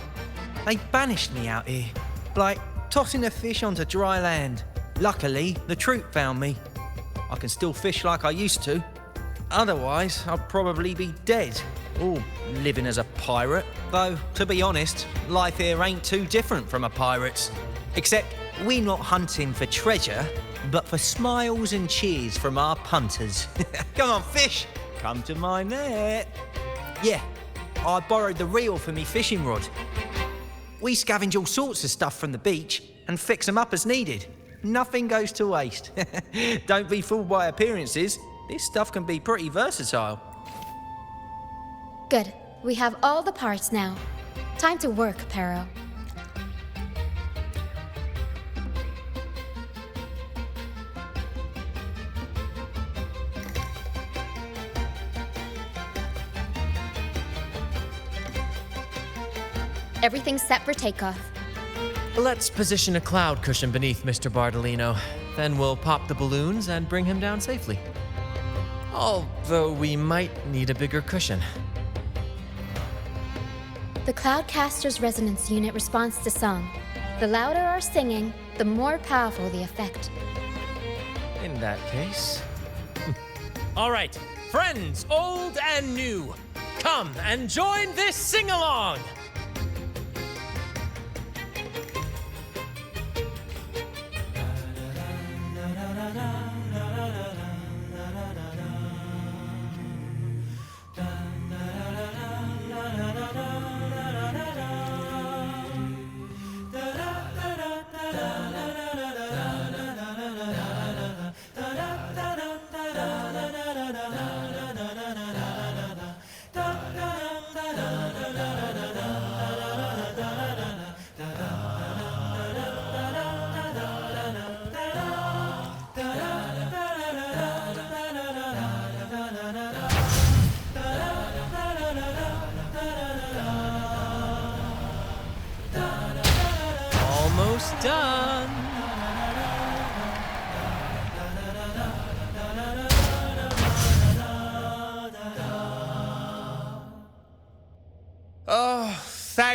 They banished me out here, like tossing a fish onto dry land. Luckily, the troop found me. I can still fish like I used to. Otherwise, I'd probably be dead, or living as a pirate. Though, to be honest, life here ain't too different from a pirate's. Except we're not hunting for treasure, but for smiles and cheers from our punters. Come on, fish! Come to my net. Yeah, I borrowed the reel for me fishing rod. We scavenge all sorts of stuff from the beach and fix them up as needed. Nothing goes to waste. Don't be fooled by appearances. This stuff can be pretty versatile. Good. We have all the parts now. Time to work, Pero. Everything's set for takeoff. Let's position a cloud cushion beneath Mr. Bardolino. Then we'll pop the balloons and bring him down safely. Although we might need a bigger cushion. The Cloudcaster's resonance unit responds to song. The louder our singing, the more powerful the effect. In that case... All right, friends, old and new, come and join this sing-along!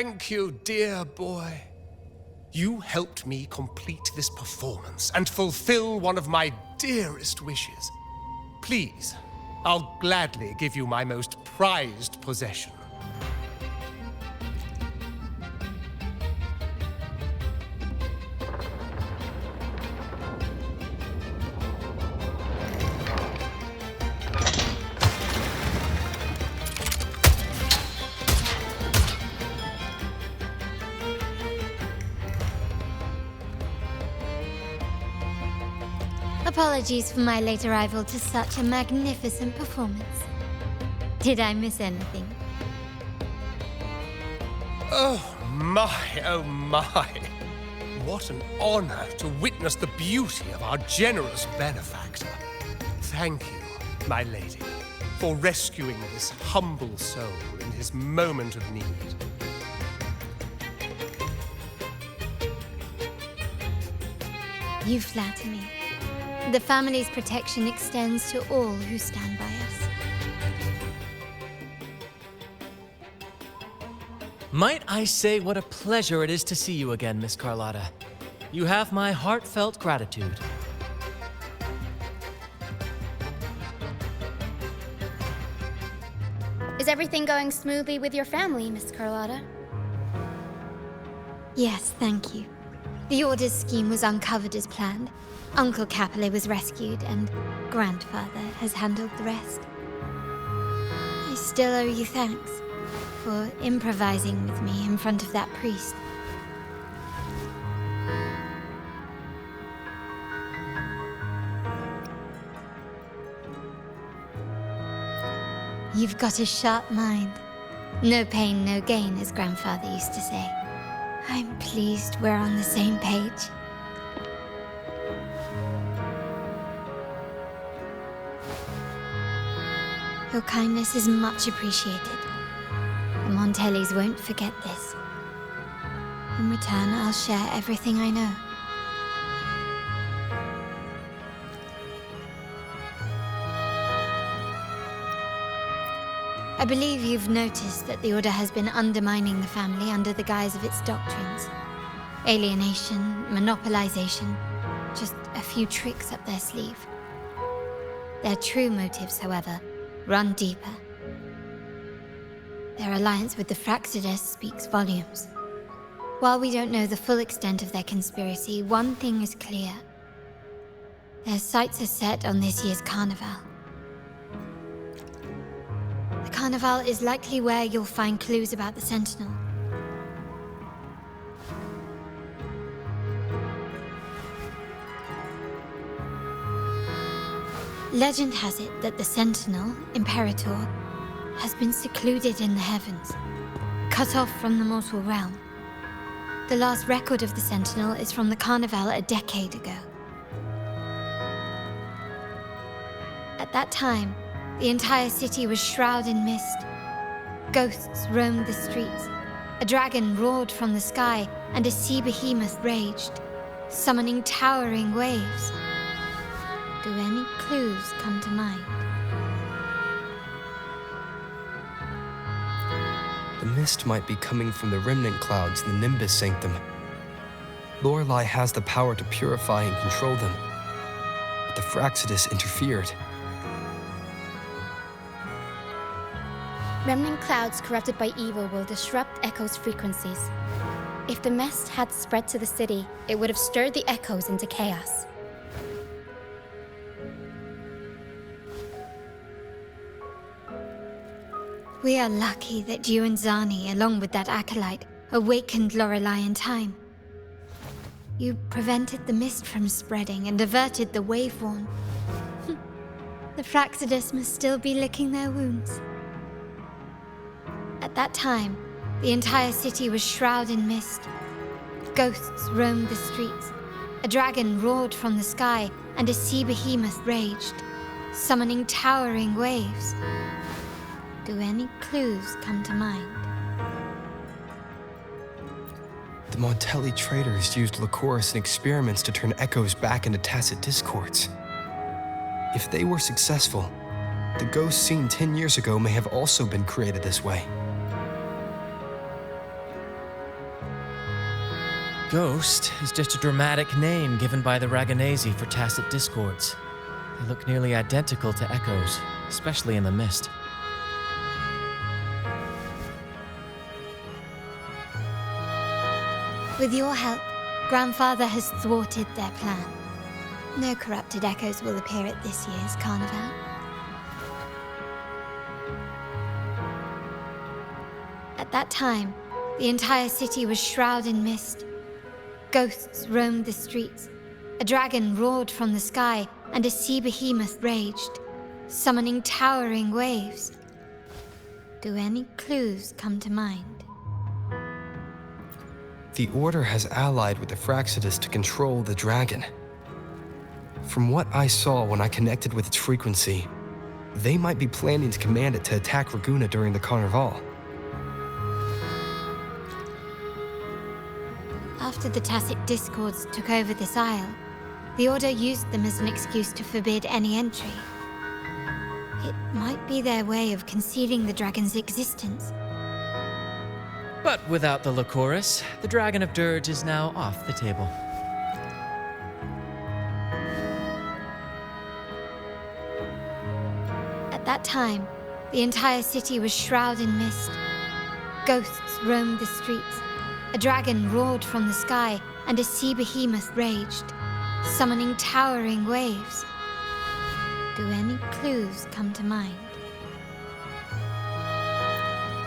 Thank you, dear boy. You helped me complete this performance and fulfill one of my dearest wishes. Please, I'll gladly give you my most prized possession. Apologies for my late arrival to such a magnificent performance. Did I miss anything? Oh my. What an honor to witness the beauty of our generous benefactor. Thank you, my lady, for rescuing this humble soul in his moment of need. You flatter me. The family's protection extends to all who stand by us. Might I say what a pleasure it is to see you again, Miss Carlotta. You have my heartfelt gratitude. Is everything going smoothly with your family, Miss Carlotta? Yes, thank you. The Order's scheme was uncovered as planned. Uncle Capilet was rescued, and Grandfather has handled the rest. I still owe you thanks for improvising with me in front of that priest. You've got a sharp mind. No pain, no gain, as Grandfather used to say. I'm pleased we're on the same page. Your kindness is much appreciated. The Montellis won't forget this. In return, I'll share everything I know. I believe you've noticed that the Order has been undermining the family under the guise of its doctrines. Alienation, monopolization, just a few tricks up their sleeve. Their true motives, however, run deeper. Their alliance with the Fraxides speaks volumes. While we don't know the full extent of their conspiracy, one thing is clear. Their sights are set on this year's carnival. The carnival is likely where you'll find clues about the Sentinel. Legend has it that the Sentinel, Imperator, has been secluded in the heavens, cut off from the mortal realm. The last record of the Sentinel is from the Carnival a decade ago. At that time, the entire city was shrouded in mist. Ghosts roamed the streets. A dragon roared from the sky, and a sea behemoth raged, summoning towering waves. Do any clues come to mind? The mist might be coming from the remnant clouds in the Nimbus Sanctum. Lorelei has the power to purify and control them, but the Fraxides interfered. Remnant clouds corrupted by evil will disrupt Echo's frequencies. If the mist had spread to the city, it would have stirred the Echoes into chaos. We are lucky that you and Zani, along with that acolyte, awakened Lorelei in time. You prevented the mist from spreading and averted the wave-worn. The Fraxides must still be licking their wounds. At that time, the entire city was shrouded in mist. Ghosts roamed the streets. A dragon roared from the sky, and a sea behemoth raged, summoning towering waves. Do any clues come to mind? The Montelli traders used Lycoris in experiments to turn Echoes back into tacit discords. If they were successful, the ghosts seen 10 years ago may have also been created this way. Ghost is just a dramatic name given by the Raganesi for tacit discords. They look nearly identical to echoes, especially in the mist. With your help, Grandfather has thwarted their plan. No corrupted echoes will appear at this year's carnival. At that time, the entire city was shrouded in mist. Ghosts roamed the streets. A dragon roared from the sky, and a sea behemoth raged, summoning towering waves. Do any clues come to mind? The Order has allied with the Fraxidus to control the dragon. From what I saw when I connected with its frequency, they might be planning to command it to attack Raguna during the Carnival. After the Tacit Discords took over this isle, the Order used them as an excuse to forbid any entry. It might be their way of concealing the dragon's existence. But without the Lycoris, the Dragon of Dirge is now off the table. At that time, the entire city was shrouded in mist. Ghosts roamed the streets. A dragon roared from the sky, and a sea behemoth raged, summoning towering waves. Do any clues come to mind?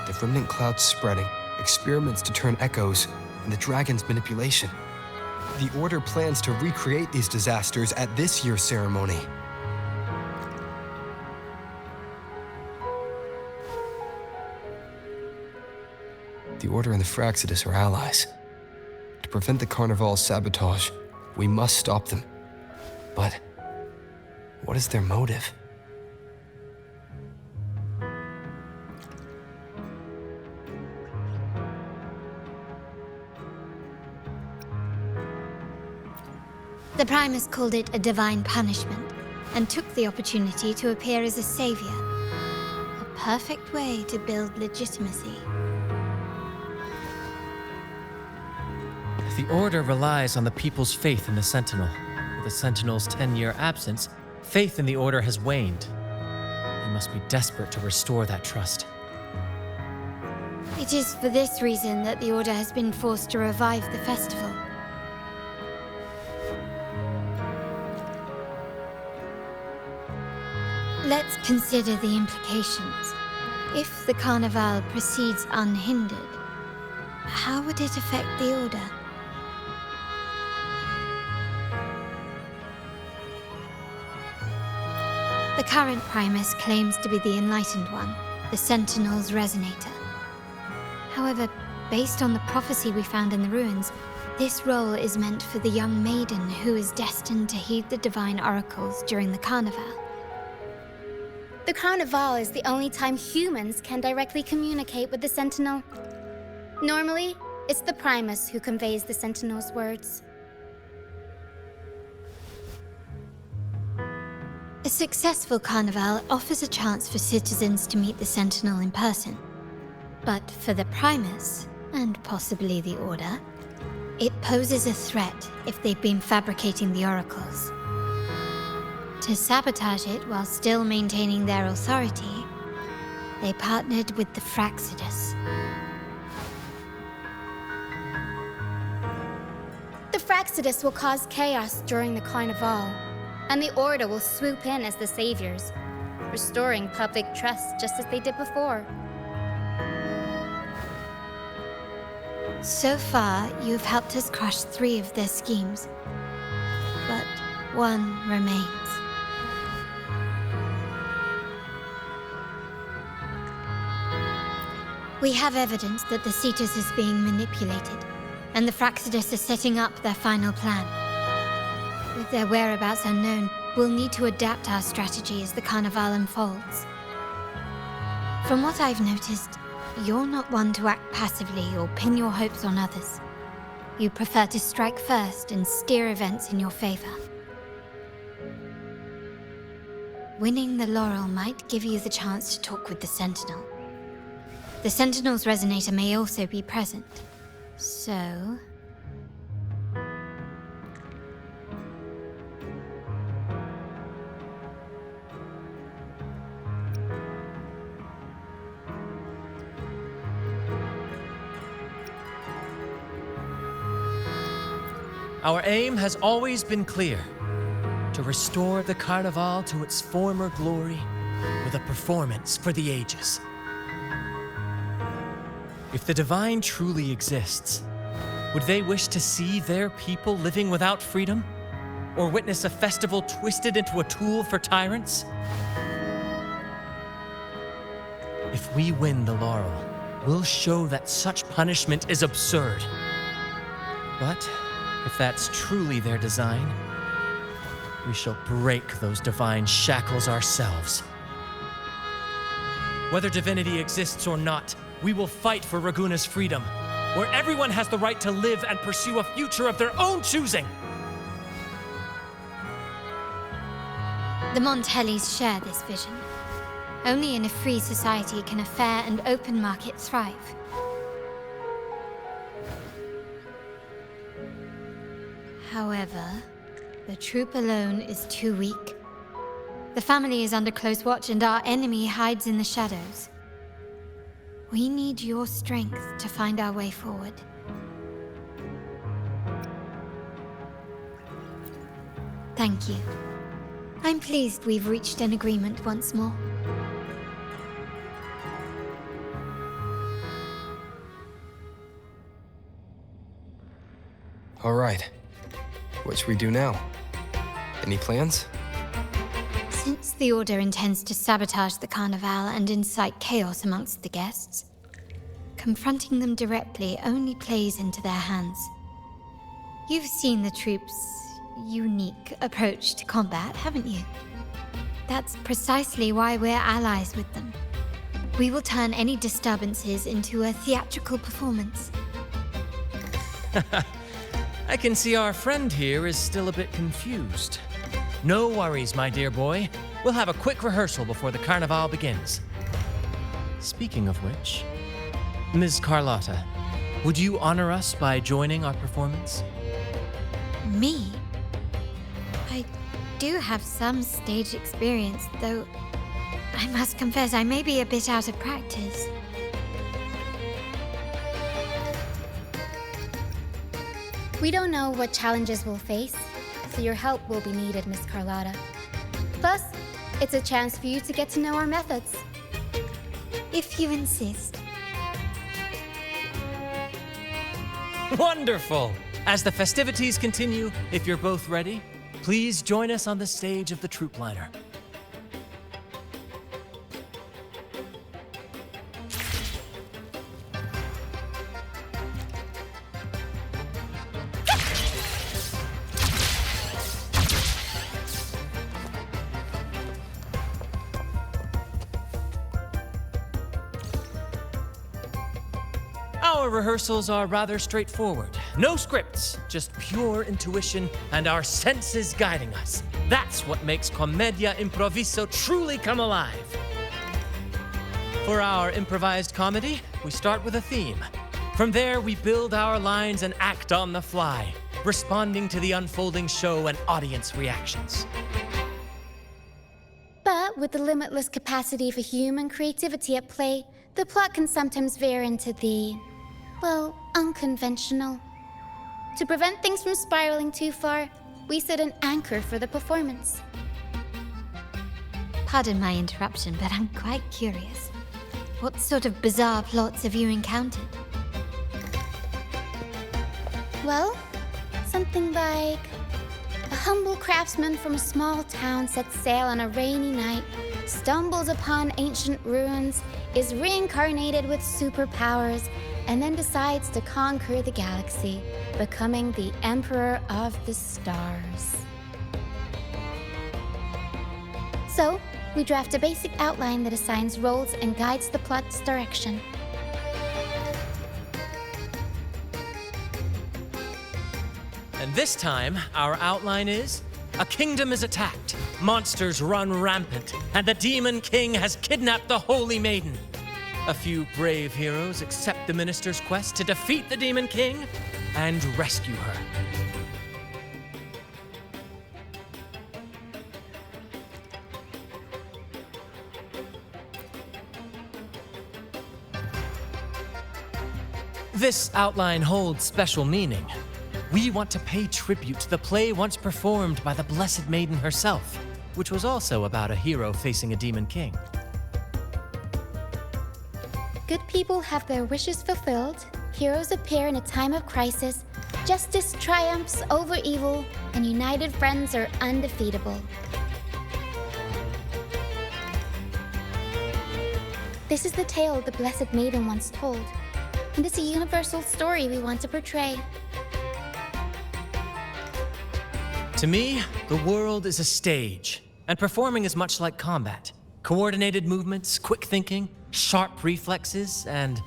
The remnant clouds spreading, experiments to turn echoes, and the dragon's manipulation. The Order plans to recreate these disasters at this year's ceremony. The Order and the Fraxidus are allies. To prevent the Carnival's sabotage, we must stop them. But what is their motive? The Primus called it a divine punishment, and took the opportunity to appear as a savior. A perfect way to build legitimacy. The Order relies on the people's faith in the Sentinel. With the Sentinel's 10-year absence, faith in the Order has waned. They must be desperate to restore that trust. It is for this reason that the Order has been forced to revive the festival. Let's consider the implications. If the Carnival proceeds unhindered, how would it affect the Order? The current Primus claims to be the Enlightened One, the Sentinel's Resonator. However, based on the prophecy we found in the ruins, this role is meant for the young maiden who is destined to heed the divine oracles during the Carnival. The Carnival is the only time humans can directly communicate with the Sentinel. Normally, it's the Primus who conveys the Sentinel's words. A successful Carnival offers a chance for citizens to meet the Sentinel in person. But for the Primus, and possibly the Order, it poses a threat if they've been fabricating the oracles. To sabotage it while still maintaining their authority, they partnered with the Fraxidus. The Fraxidus will cause chaos during the Carnival, and the Order will swoop in as the saviors, restoring public trust just as they did before. So far, you've helped us crush 3 of their schemes, but one remains. We have evidence that the Cetus is being manipulated, and the Fraxidus are setting up their final plan. With their whereabouts unknown, we'll need to adapt our strategy as the Carnival unfolds. From what I've noticed, you're not one to act passively or pin your hopes on others. You prefer to strike first and steer events in your favor. Winning the laurel might give you the chance to talk with the Sentinel. The Sentinel's Resonator may also be present, so Our aim has always been clear: to restore the Carnival to its former glory with a performance for the ages. If the Divine truly exists, would they wish to see their people living without freedom? Or witness a festival twisted into a tool for tyrants? If we win the laurel, we'll show that such punishment is absurd. But if that's truly their design, we shall break those divine shackles ourselves. Whether divinity exists or not, we will fight for Raguna's freedom, where everyone has the right to live and pursue a future of their own choosing. The Montellis share this vision. Only in a free society can a fair and open market thrive. However, the troop alone is too weak. The family is under close watch and our enemy hides in the shadows. We need your strength to find our way forward. Thank you. I'm pleased we've reached an agreement once more. All right. What should we do now? Any plans? Since the Order intends to sabotage the Carnival and incite chaos amongst the guests, confronting them directly only plays into their hands. You've seen the troops' unique approach to combat, haven't you? That's precisely why we're allies with them. We will turn any disturbances into a theatrical performance. I can see our friend here is still a bit confused. No worries, my dear boy. We'll have a quick rehearsal before the Carnival begins. Speaking of which, Ms. Carlotta, would you honor us by joining our performance? Me? I do have some stage experience, though I must confess I may be a bit out of practice. We don't know what challenges we'll face, so your help will be needed, Miss Carlotta. Plus, it's a chance for you to get to know our methods. If you insist. Wonderful! As the festivities continue, if you're both ready, please join us on the stage of the troop liner. Our rehearsals are rather straightforward. No scripts, just pure intuition and our senses guiding us. That's what makes Commedia Improviso truly come alive. For our improvised comedy, we start with a theme. From there, we build our lines and act on the fly, responding to the unfolding show and audience reactions. But with the limitless capacity for human creativity at play, the plot can sometimes veer into the, well, unconventional. To prevent things from spiraling too far, we set an anchor for the performance. Pardon my interruption, but I'm quite curious. What sort of bizarre plots have you encountered? Well, something like a humble craftsman from a small town sets sail on a rainy night, stumbles upon ancient ruins, is reincarnated with superpowers, and then decides to conquer the galaxy, becoming the Emperor of the Stars. So, we draft a basic outline that assigns roles and guides the plot's direction. And this time, our outline is: a kingdom is attacked, monsters run rampant, and the Demon King has kidnapped the Holy Maiden. A few brave heroes accept the minister's quest to defeat the Demon King and rescue her. This outline holds special meaning. We want to pay tribute to the play once performed by the Blessed Maiden herself, which was also about a hero facing a demon king. Good people have their wishes fulfilled, heroes appear in a time of crisis, justice triumphs over evil, and united friends are undefeatable. This is the tale the Blessed Maiden once told, and it's a universal story we want to portray. To me, the world is a stage, and performing is much like combat. Coordinated movements, quick thinking, sharp reflexes, and,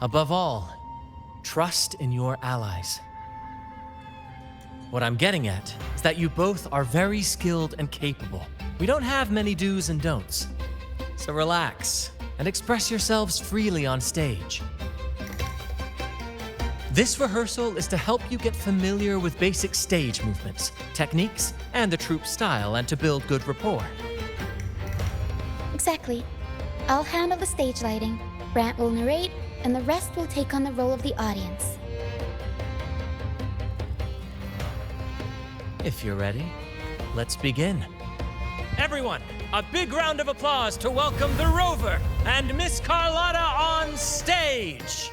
above all, trust in your allies. What I'm getting at is that you both are very skilled and capable. We don't have many do's and don'ts. So relax and express yourselves freely on stage. This rehearsal is to help you get familiar with basic stage movements, techniques, and the troupe style, and to build good rapport. Exactly. I'll handle the stage lighting, Brant will narrate, and the rest will take on the role of the audience. If you're ready, let's begin. Everyone, a big round of applause to welcome the Rover and Miss Carlotta on stage!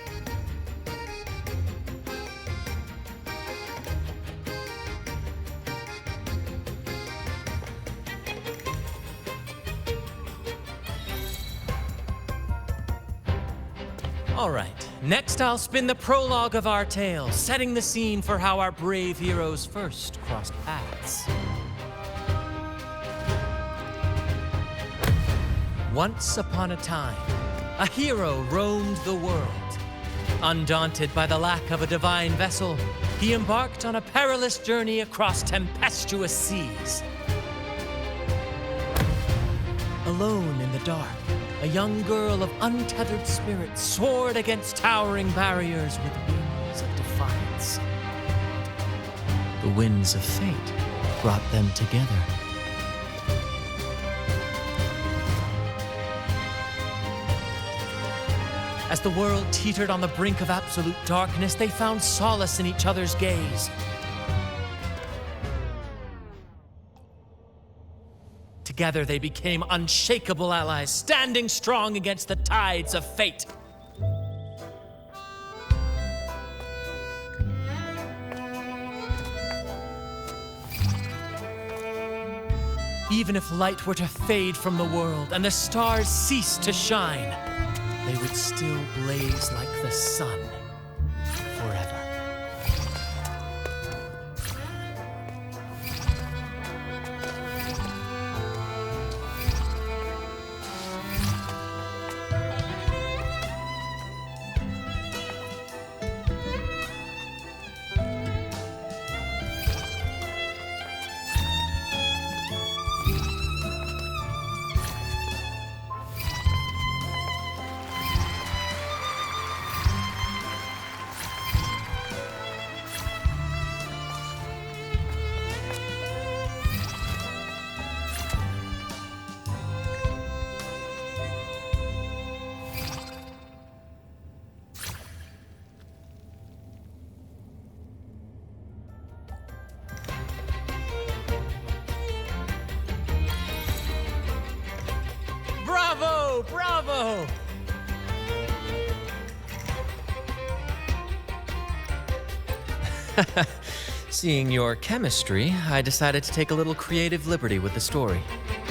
All right, next I'll spin the prologue of our tale, setting the scene for how our brave heroes first crossed paths. Once upon a time, a hero roamed the world. Undaunted by the lack of a divine vessel, he embarked on a perilous journey across tempestuous seas. Alone in the dark, a young girl of untethered spirit soared against towering barriers with wings of defiance. The winds of fate brought them together. As the world teetered on the brink of absolute darkness, they found solace in each other's gaze. Together they became unshakable allies, standing strong against the tides of fate. Even if light were to fade from the world and the stars cease to shine, they would still blaze like the sun forever. Bravo! Bravo! Seeing your chemistry, I decided to take a little creative liberty with the story.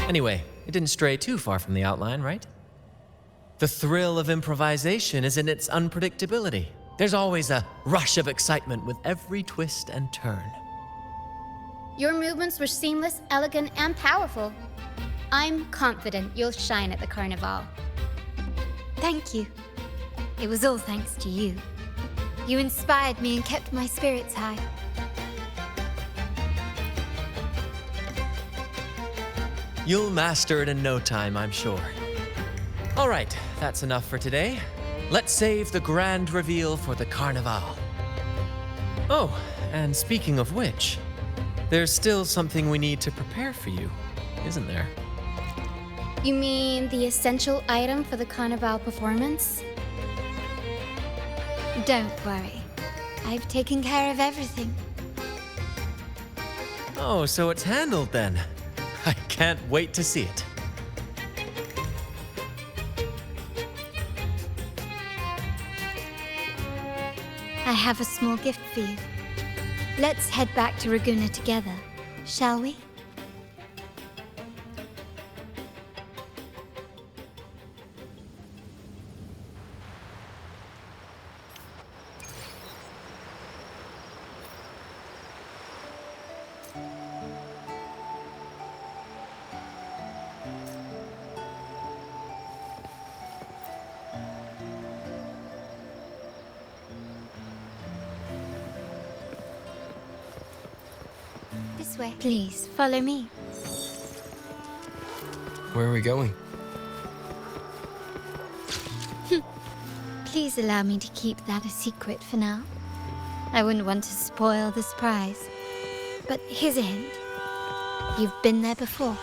Anyway, it didn't stray too far from the outline, right? The thrill of improvisation is in its unpredictability. There's always a rush of excitement with every twist and turn. Your movements were seamless, elegant, and powerful. I'm confident you'll shine at the Carnival. Thank you. It was all thanks to you. You inspired me and kept my spirits high. You'll master it in no time, I'm sure. All right, that's enough for today. Let's save the grand reveal for the Carnival. Oh, and speaking of which, there's still something we need to prepare for you, isn't there? You mean the essential item for the Carnival performance? Don't worry. I've taken care of everything. Oh, so it's handled then. I can't wait to see it. I have a small gift for you. Let's head back to Raguna together, shall we? This way. Please, follow me. Where are we going? Please allow me to keep that a secret for now. I wouldn't want to spoil the surprise. But here's a hint. You've been there before.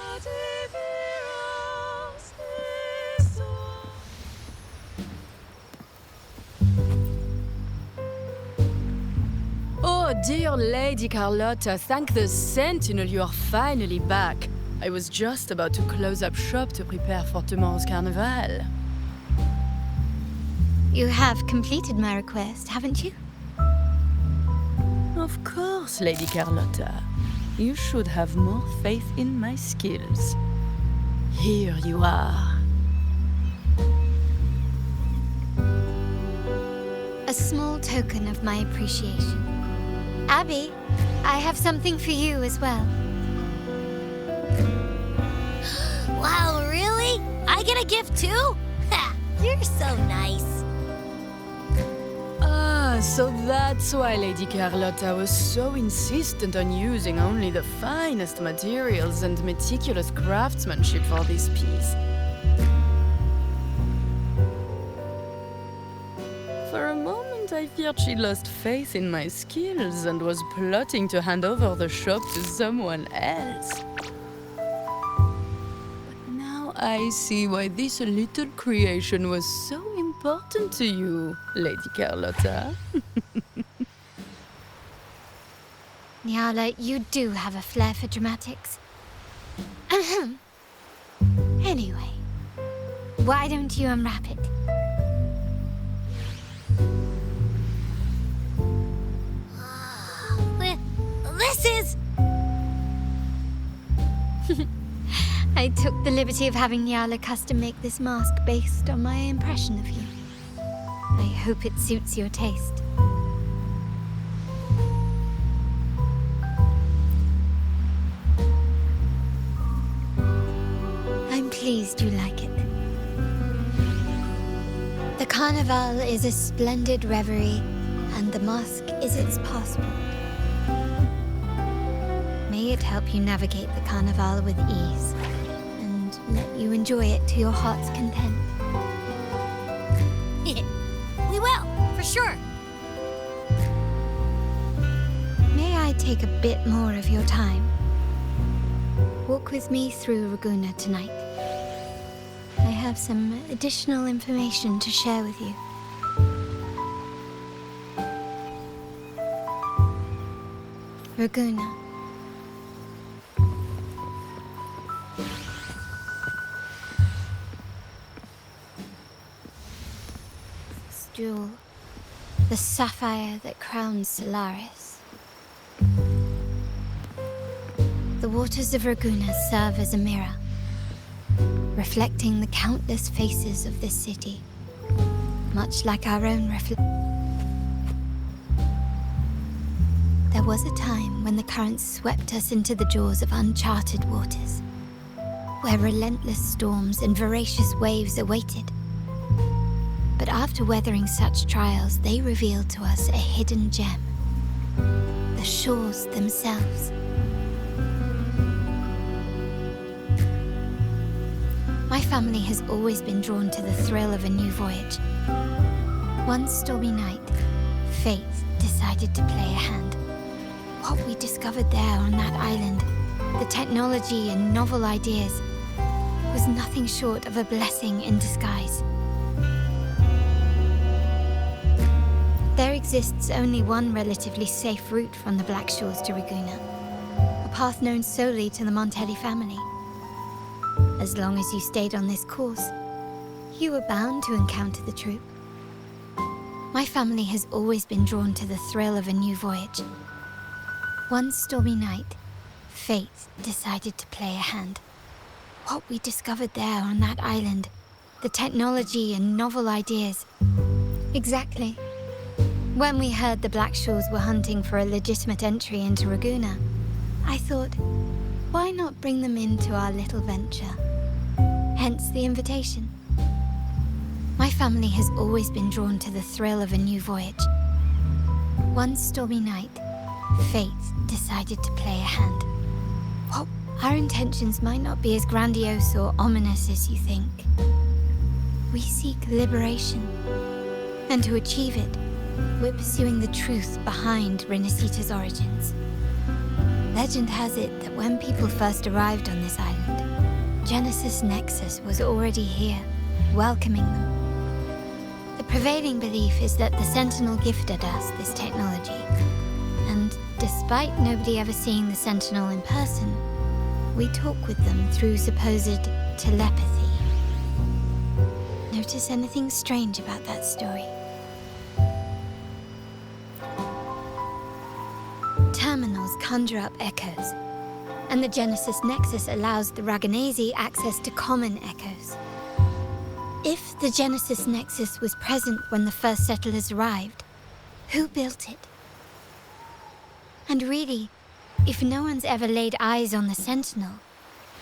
Oh, dear Lady Carlotta, thank the Sentinel you are finally back. I was just about to close up shop to prepare for tomorrow's carnival. You have completed my request, haven't you? Of course, Lady Carlotta. You should have more faith in my skills. Here you are. A small token of my appreciation. Abby, I have something for you as well. Wow, really? I get a gift too? Ha! You're so nice. Ah, so that's why Lady Carlotta was so insistent on using only the finest materials and meticulous craftsmanship for this piece. For a moment, I feared she lost faith in my skills and was plotting to hand over the shop to someone else. But now I see why this little creation was so important to you, Lady Carlotta. Nyala, you do have a flair for dramatics. Anyway, why don't you unwrap it? This is... I took the liberty of having Nyala custom make this mask based on my impression of you. I hope it suits your taste. I'm pleased you like it. The carnival is a splendid reverie, and the mask is its passport. May it help you navigate the carnival with ease, and let you enjoy it to your heart's content. We will, for sure. May I take a bit more of your time? Walk with me through Raguna tonight. I have some additional information to share with you. Raguna. Jewel, the sapphire that crowns Solaris. The waters of Raguna serve as a mirror, reflecting the countless faces of this city, much like our own There was a time when the currents swept us into the jaws of uncharted waters, where relentless storms and voracious waves awaited. But after weathering such trials, they revealed to us a hidden gem, the shores themselves. My family has always been drawn to the thrill of a new voyage. One stormy night, fate decided to play a hand. What we discovered there on that island, the technology and novel ideas, was nothing short of a blessing in disguise. There exists only one relatively safe route from the Black Shores to Raguna, a path known solely to the Montelli family. As long as you stayed on this course, you were bound to encounter the truth. My family has always been drawn to the thrill of a new voyage. One stormy night, fate decided to play a hand. What we discovered there on that island, the technology and novel ideas. Exactly. When we heard the Blackshaws were hunting for a legitimate entry into Raguna, I thought, why not bring them into our little venture? Hence the invitation. My family has always been drawn to the thrill of a new voyage. One stormy night, fate decided to play a hand. Well, our intentions might not be as grandiose or ominous as you think. We seek liberation. And to achieve it, we're pursuing the truth behind Renacita's origins. Legend has it that when people first arrived on this island, Genesis Nexus was already here, welcoming them. The prevailing belief is that the Sentinel gifted us this technology, and despite nobody ever seeing the Sentinel in person, we talk with them through supposed telepathy. Notice anything strange about that story? Terminals conjure up echoes, and the Genesis Nexus allows the Raganese access to common echoes. If the Genesis Nexus was present when the first settlers arrived, who built it? And really, if no one's ever laid eyes on the Sentinel,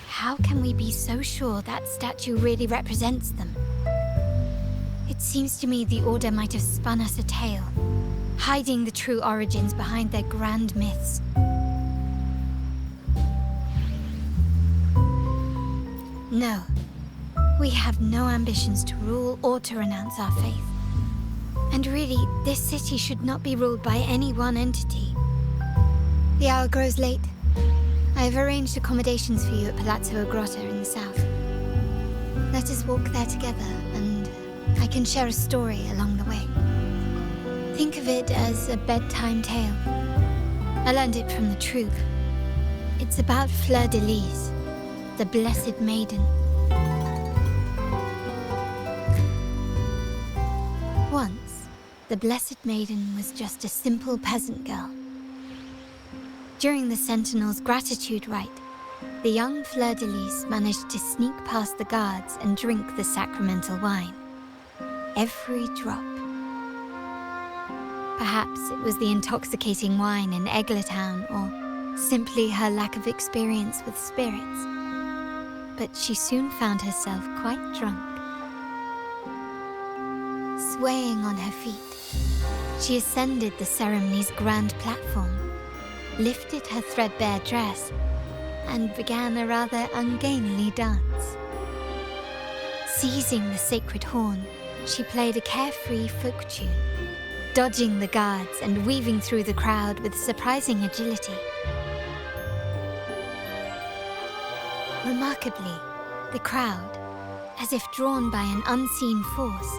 how can we be so sure that statue really represents them? It seems to me the Order might have spun us a tale, hiding the true origins behind their grand myths. No. We have no ambitions to rule or to renounce our faith. And really, this city should not be ruled by any one entity. The hour grows late. I have arranged accommodations for you at Palazzo Grotta in the south. Let us walk there together, and I can share a story along the way. Think of it as a bedtime tale. I learned it from the troupe. It's about Fleur de Lis, the Blessed Maiden. Once, the Blessed Maiden was just a simple peasant girl. During the Sentinel's gratitude rite, the young Fleur de Lis managed to sneak past the guards and drink the sacramental wine. Every drop. Perhaps it was the intoxicating wine in Eglatown, or simply her lack of experience with spirits. But she soon found herself quite drunk. Swaying on her feet, she ascended the ceremony's grand platform, lifted her threadbare dress, and began a rather ungainly dance. Seizing the sacred horn, she played a carefree folk tune, dodging the guards and weaving through the crowd with surprising agility. Remarkably, the crowd, as if drawn by an unseen force,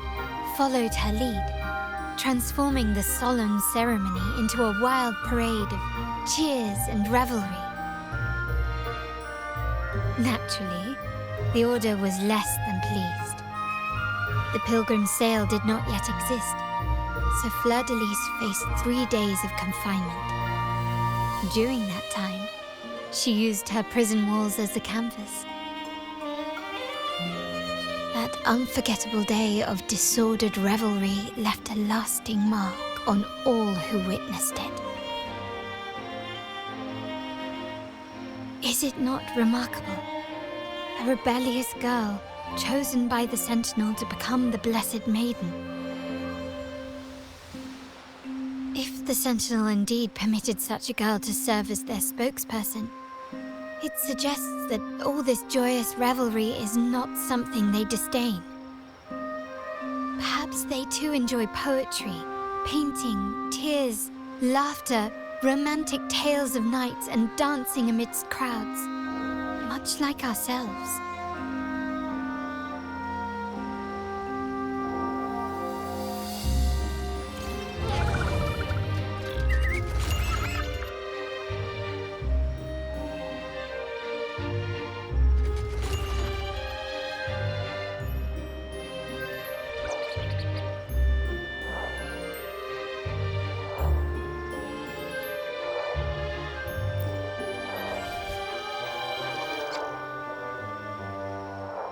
followed her lead, transforming the solemn ceremony into a wild parade of cheers and revelry. Naturally, the Order was less than pleased. The pilgrim sale did not yet exist, so Fleur de Lis faced 3 days of confinement. During that time, she used her prison walls as a canvas. That unforgettable day of disordered revelry left a lasting mark on all who witnessed it. Is it not remarkable? A rebellious girl chosen by the Sentinel to become the Blessed Maiden. If the Sentinel indeed permitted such a girl to serve as their spokesperson, it suggests that all this joyous revelry is not something they disdain. Perhaps they too enjoy poetry, painting, tears, laughter, romantic tales of nights, and dancing amidst crowds, much like ourselves.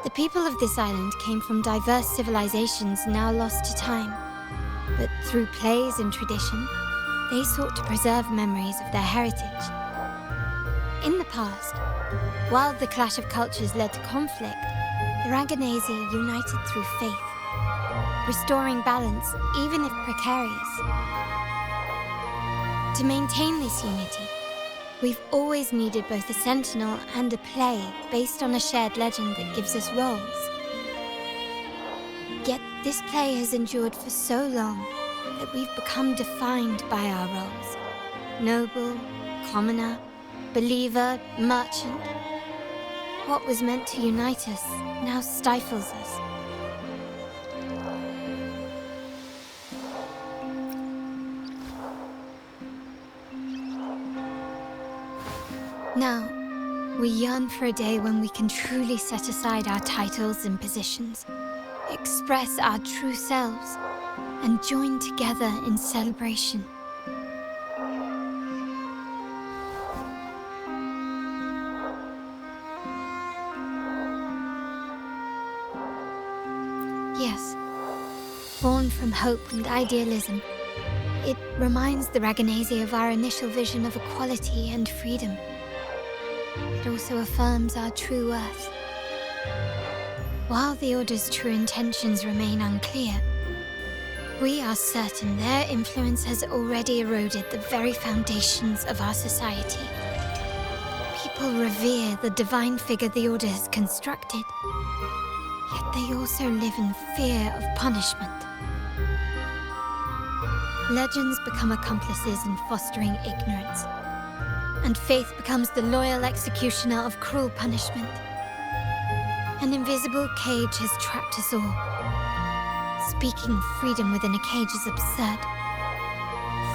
The people of this island came from diverse civilizations now lost to time. But through plays and tradition, they sought to preserve memories of their heritage. In the past, while the clash of cultures led to conflict, the Raganazi united through faith, restoring balance even if precarious. To maintain this unity, we've always needed both a sentinel and a play based on a shared legend that gives us roles. Yet this play has endured for so long that we've become defined by our roles. Noble, commoner, believer, merchant. What was meant to unite us now stifles us. Now, we yearn for a day when we can truly set aside our titles and positions, express our true selves, and join together in celebration. Yes, born from hope and idealism, it reminds the Raganazi of our initial vision of equality and freedom. It also affirms our true worth. While the Order's true intentions remain unclear, we are certain their influence has already eroded the very foundations of our society. People revere the divine figure the Order has constructed, yet they also live in fear of punishment. Legends become accomplices in fostering ignorance, and faith becomes the loyal executioner of cruel punishment. An invisible cage has trapped us all. Speaking of freedom within a cage is absurd.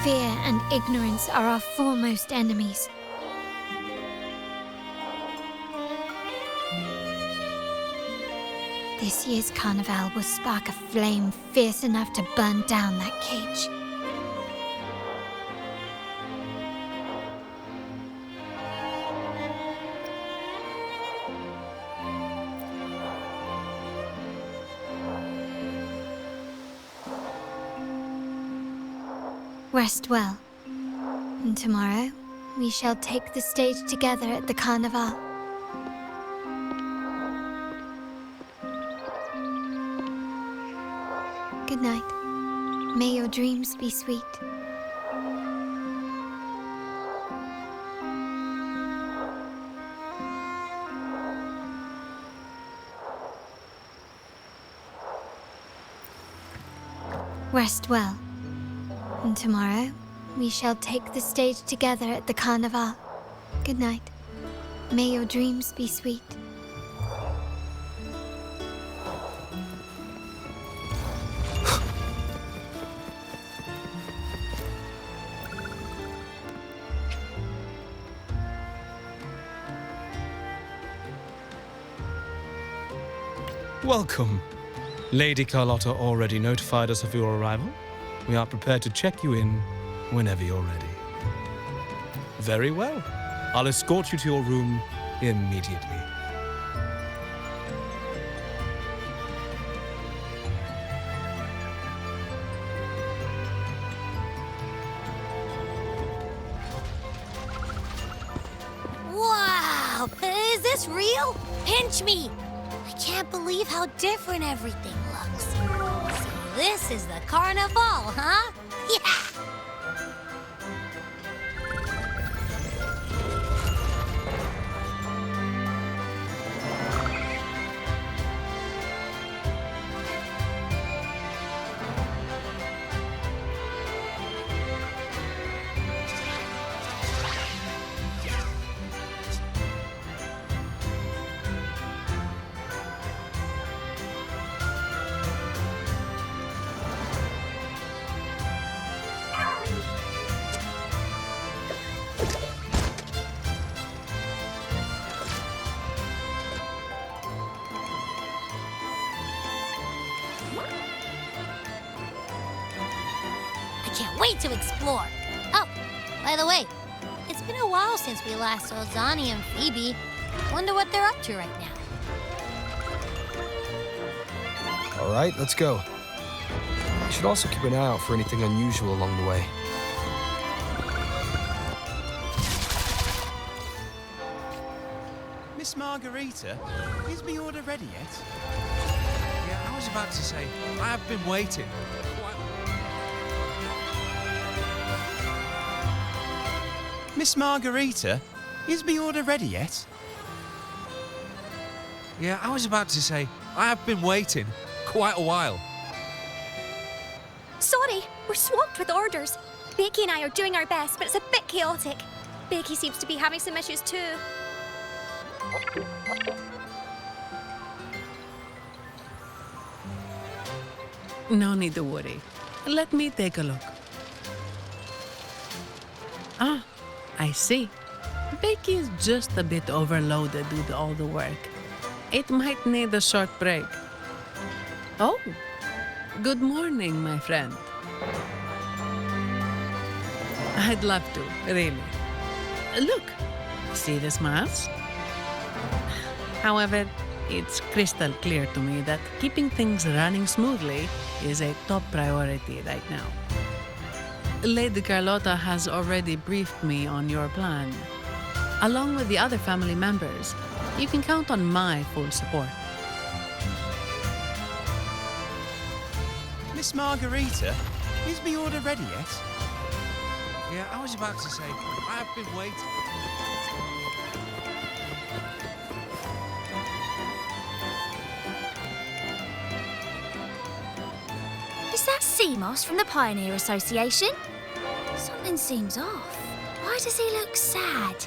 Fear and ignorance are our foremost enemies. This year's carnival will spark a flame fierce enough to burn down that cage. Rest well, and tomorrow we shall take the stage together at the carnival. Good night. May your dreams be sweet. Rest well. And tomorrow, we shall take the stage together at the carnival. Good night. May your dreams be sweet. Welcome. Lady Carlotta already notified us of your arrival. We are prepared to check you in whenever you're ready. Very well. I'll escort you to your room immediately. Wow! Is this real? Pinch me! I can't believe how different everything looks. So this is the carnival, huh? Yeah! Can't wait to explore. Oh, by the way, it's been a while since we last saw Zani and Phoebe. Wonder what they're up to right now. All right, let's go. We should also keep an eye out for anything unusual along the way. Miss Margarita, is my order ready yet? Yeah, I was about to say, I have been waiting. Miss Margarita, is my order ready yet? Yeah, I was about to say, I have been waiting quite a while. Sorry, we're swamped with orders. Becky and I are doing our best, but it's a bit chaotic. Becky seems to be having some issues too. No need to worry. Let me take a look. Ah, I see. Becky is just a bit overloaded with all the work. It might need a short break. Oh, good morning, my friend. I'd love to, really. Look, see this mask? However, it's crystal clear to me that keeping things running smoothly is a top priority right now. Lady Carlotta has already briefed me on your plan. Along with the other family members, you can count on my full support. Miss Margarita, is my order ready yet? Yeah, I was about to say, I have been waiting. Is that Seamoss from the Pioneer Association? Something seems off. Why does he look sad?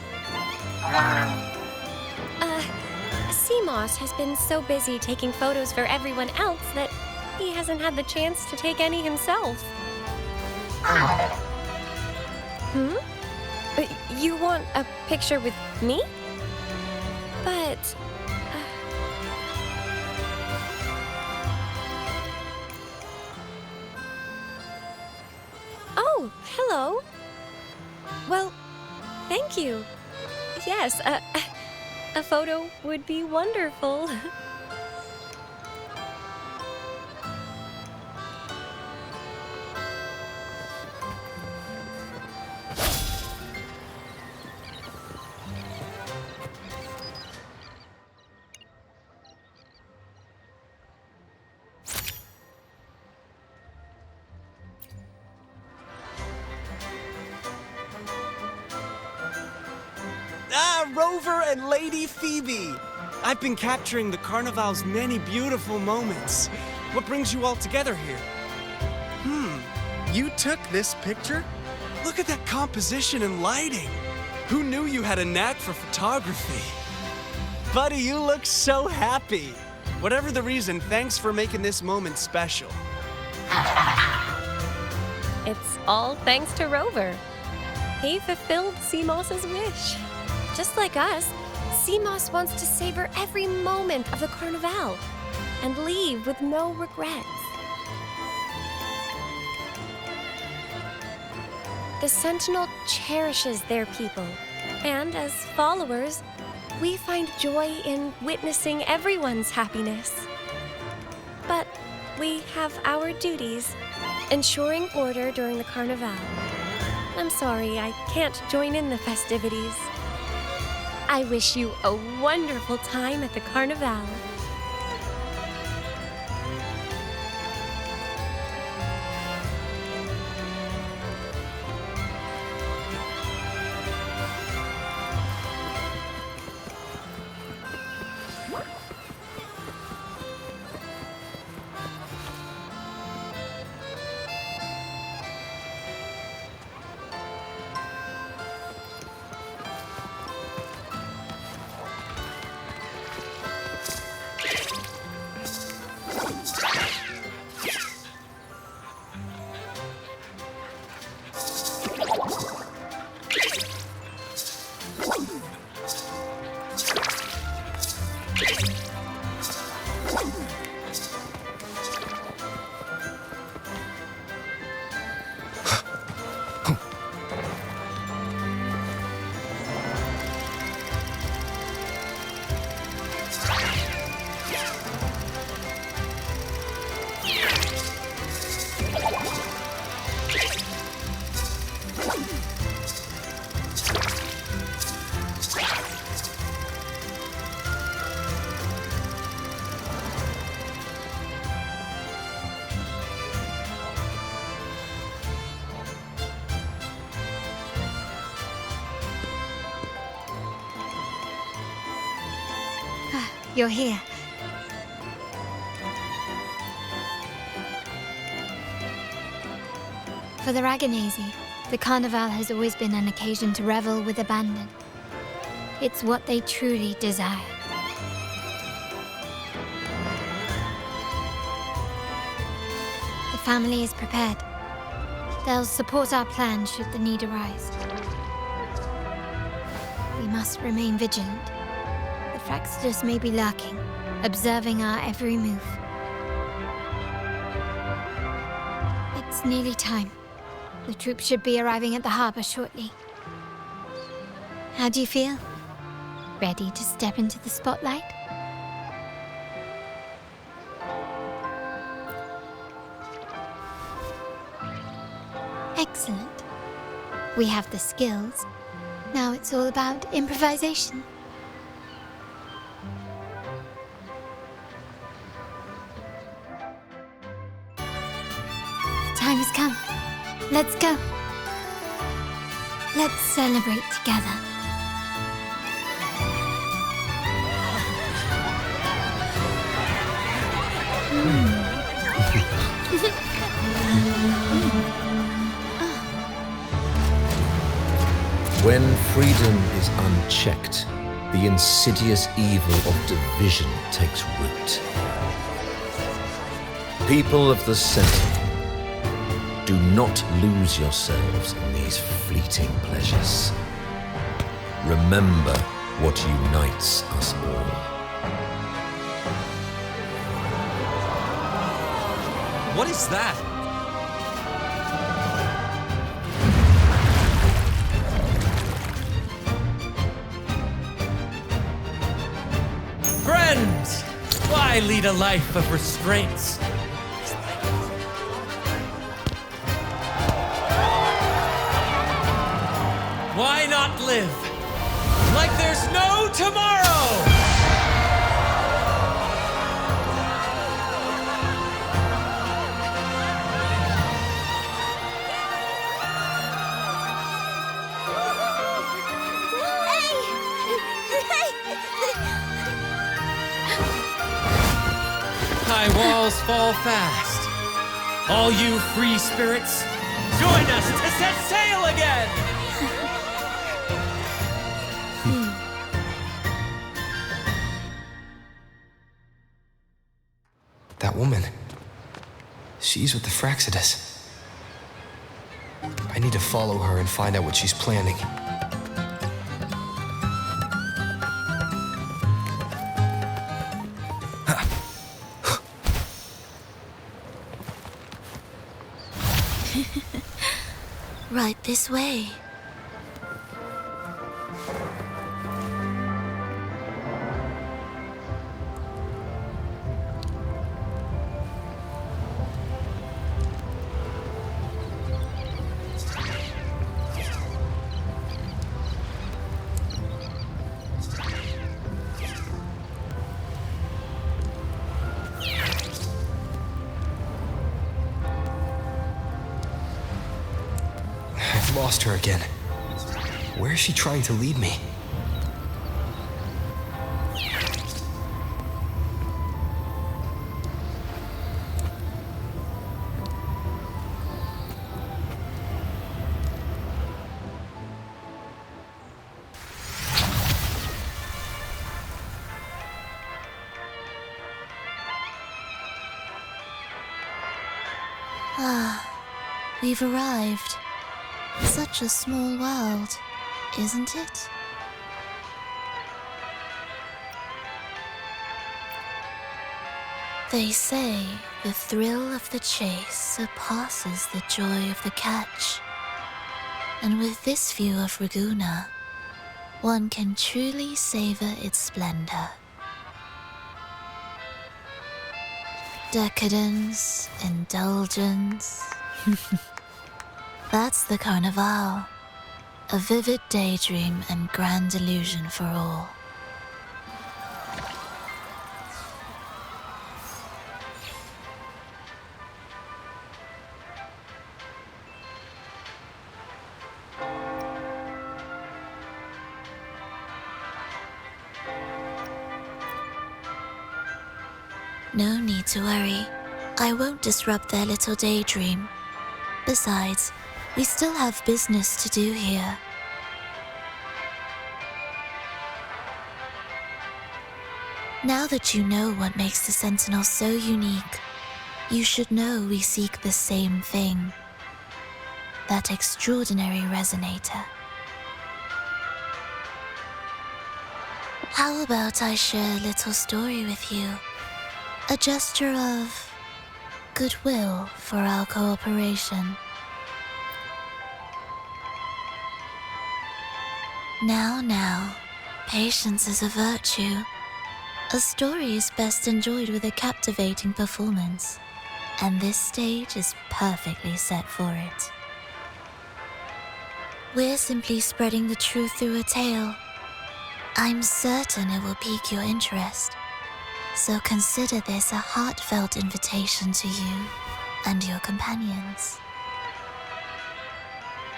Seamoss has been so busy taking photos for everyone else that he hasn't had the chance to take any himself. You want a picture with me? But... Oh, hello. Well, thank you. Yes, a photo would be wonderful. Rover and Lady Phoebe! I've been capturing the Carnival's many beautiful moments. What brings you all together here? You took this picture? Look at that composition and lighting. Who knew you had a knack for photography? Buddy, you look so happy. Whatever the reason, thanks for making this moment special. It's all thanks to Rover. He fulfilled Seamoss's wish. Just like us, Seamoss wants to savor every moment of the Carnival and leave with no regrets. The Sentinel cherishes their people, and as followers, we find joy in witnessing everyone's happiness. But we have our duties, ensuring order during the Carnival. I'm sorry, I can't join in the festivities. I wish you a wonderful time at the Carnival. you're here. For the Raganazi, the Carnival has always been an occasion to revel with abandon. It's what they truly desire. The family is prepared. They'll support our plan should the need arise. We must remain vigilant. The Fraxidus may be lurking, observing our every move. It's nearly time. The troops should be arriving at the harbor shortly. How do you feel? Ready to step into the spotlight? Excellent. We have the skills. Now it's all about improvisation. The time has come. Let's go. Let's celebrate together. When freedom is unchecked, the insidious evil of division takes root. People of the Center, do not lose yourselves in these fleeting pleasures. Remember what unites us all. What is that? Friends! Why lead a life of restraints? Why not live like there's no tomorrow? High walls fall fast. All you free spirits, join us to set sail again! That woman. She's with the Fraxidus. I need to follow her and find out what she's planning. Right this way. I've lost her again. Where is she trying to lead me? Ah, we've arrived. Such a small world, isn't it? They say the thrill of the chase surpasses the joy of the catch. And with this view of Raguna, one can truly savor its splendor. Decadence, indulgence. That's the Carnival. A vivid daydream and grand illusion for all. No need to worry. I won't disrupt their little daydream. Besides, we still have business to do here. Now that you know what makes the Sentinel so unique, you should know we seek the same thing. That extraordinary resonator. How about I share a little story with you? A gesture of goodwill for our cooperation. Now, patience is a virtue. A story is best enjoyed with a captivating performance, and this stage is perfectly set for it. We're simply spreading the truth through a tale. I'm certain it will pique your interest, so consider this a heartfelt invitation to you and your companions.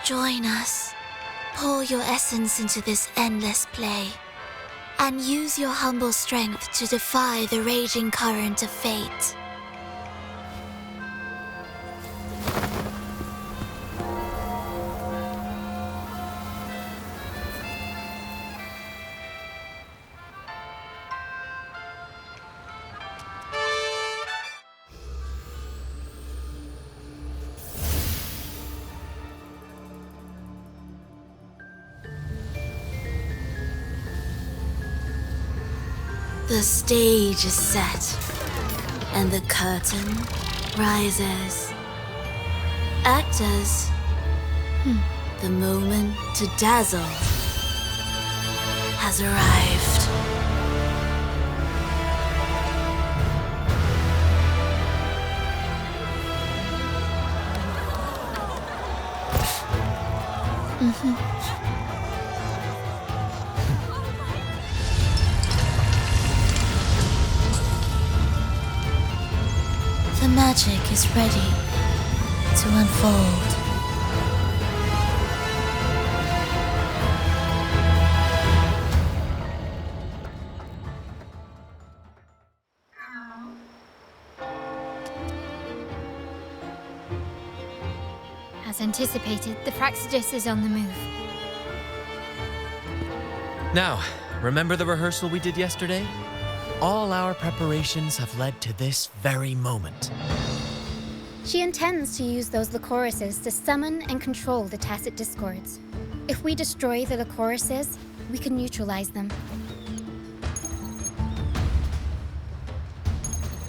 Join us. Pour your essence into this endless play, and use your humble strength to defy the raging current of fate. The stage is set, and the curtain rises. Actors, the moment to dazzle has arrived. The magic is ready to unfold. As anticipated, the Fraxidus is on the move. Now, remember the rehearsal we did yesterday? All our preparations have led to this very moment. She intends to use those Lycoruses to summon and control the Tacit Discords. If we destroy the Lycoruses, we can neutralize them.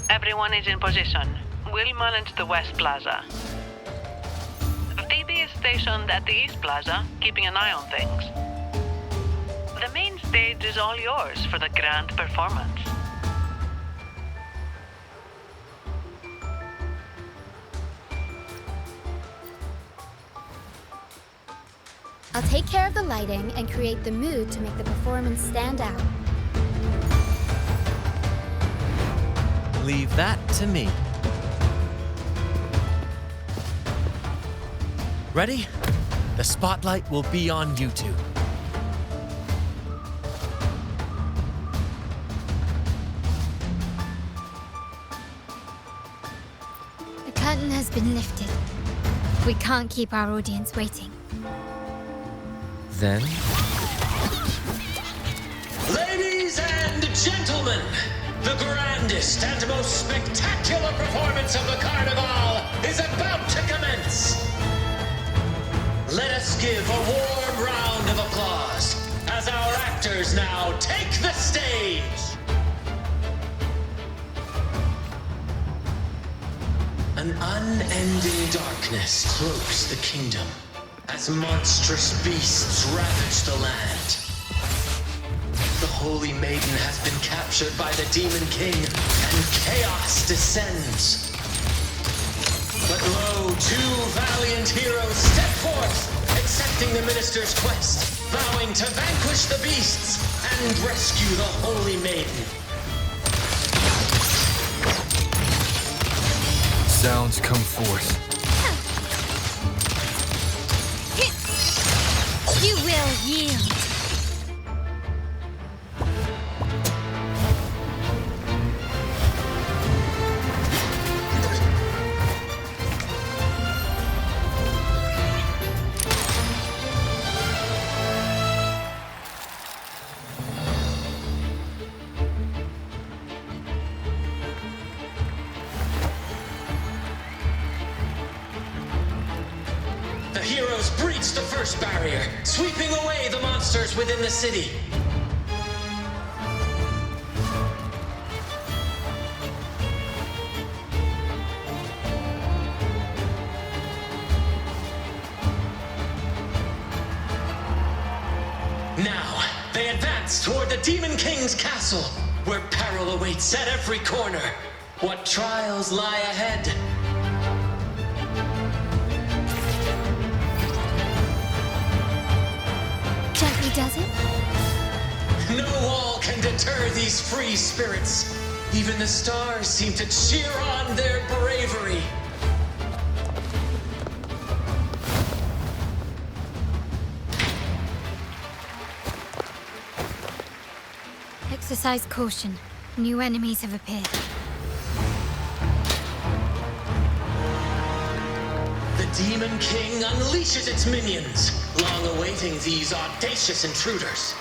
Everyone is in position. We'll manage the West Plaza. Phoebe is stationed at the East Plaza, keeping an eye on things. The main stage is all yours for the grand performance. I'll take care of the lighting and create the mood to make the performance stand out. Leave that to me. Ready? The spotlight will be on you two. The curtain has been lifted. We can't keep our audience waiting. Then? Ladies and gentlemen, the grandest and most spectacular performance of the Carnival is about to commence. Let us give a warm round of applause as our actors now take the stage. An unending darkness cloaks the kingdom as monstrous beasts ravage the land. The Holy Maiden has been captured by the Demon King, and chaos descends. But lo, two valiant heroes step forth, accepting the minister's quest, vowing to vanquish the beasts and rescue the Holy Maiden. Sounds come forth. You will yield. The heroes breached the first barrier, sweeping away the monsters within the city. Now, they advance toward the Demon King's castle, where peril awaits at every corner. What trials lie ahead? Gently does it? No wall can deter these free spirits. Even the stars seem to cheer on their bravery. Exercise caution. New enemies have appeared. The Demon King unleashes its minions, long awaiting these audacious intruders.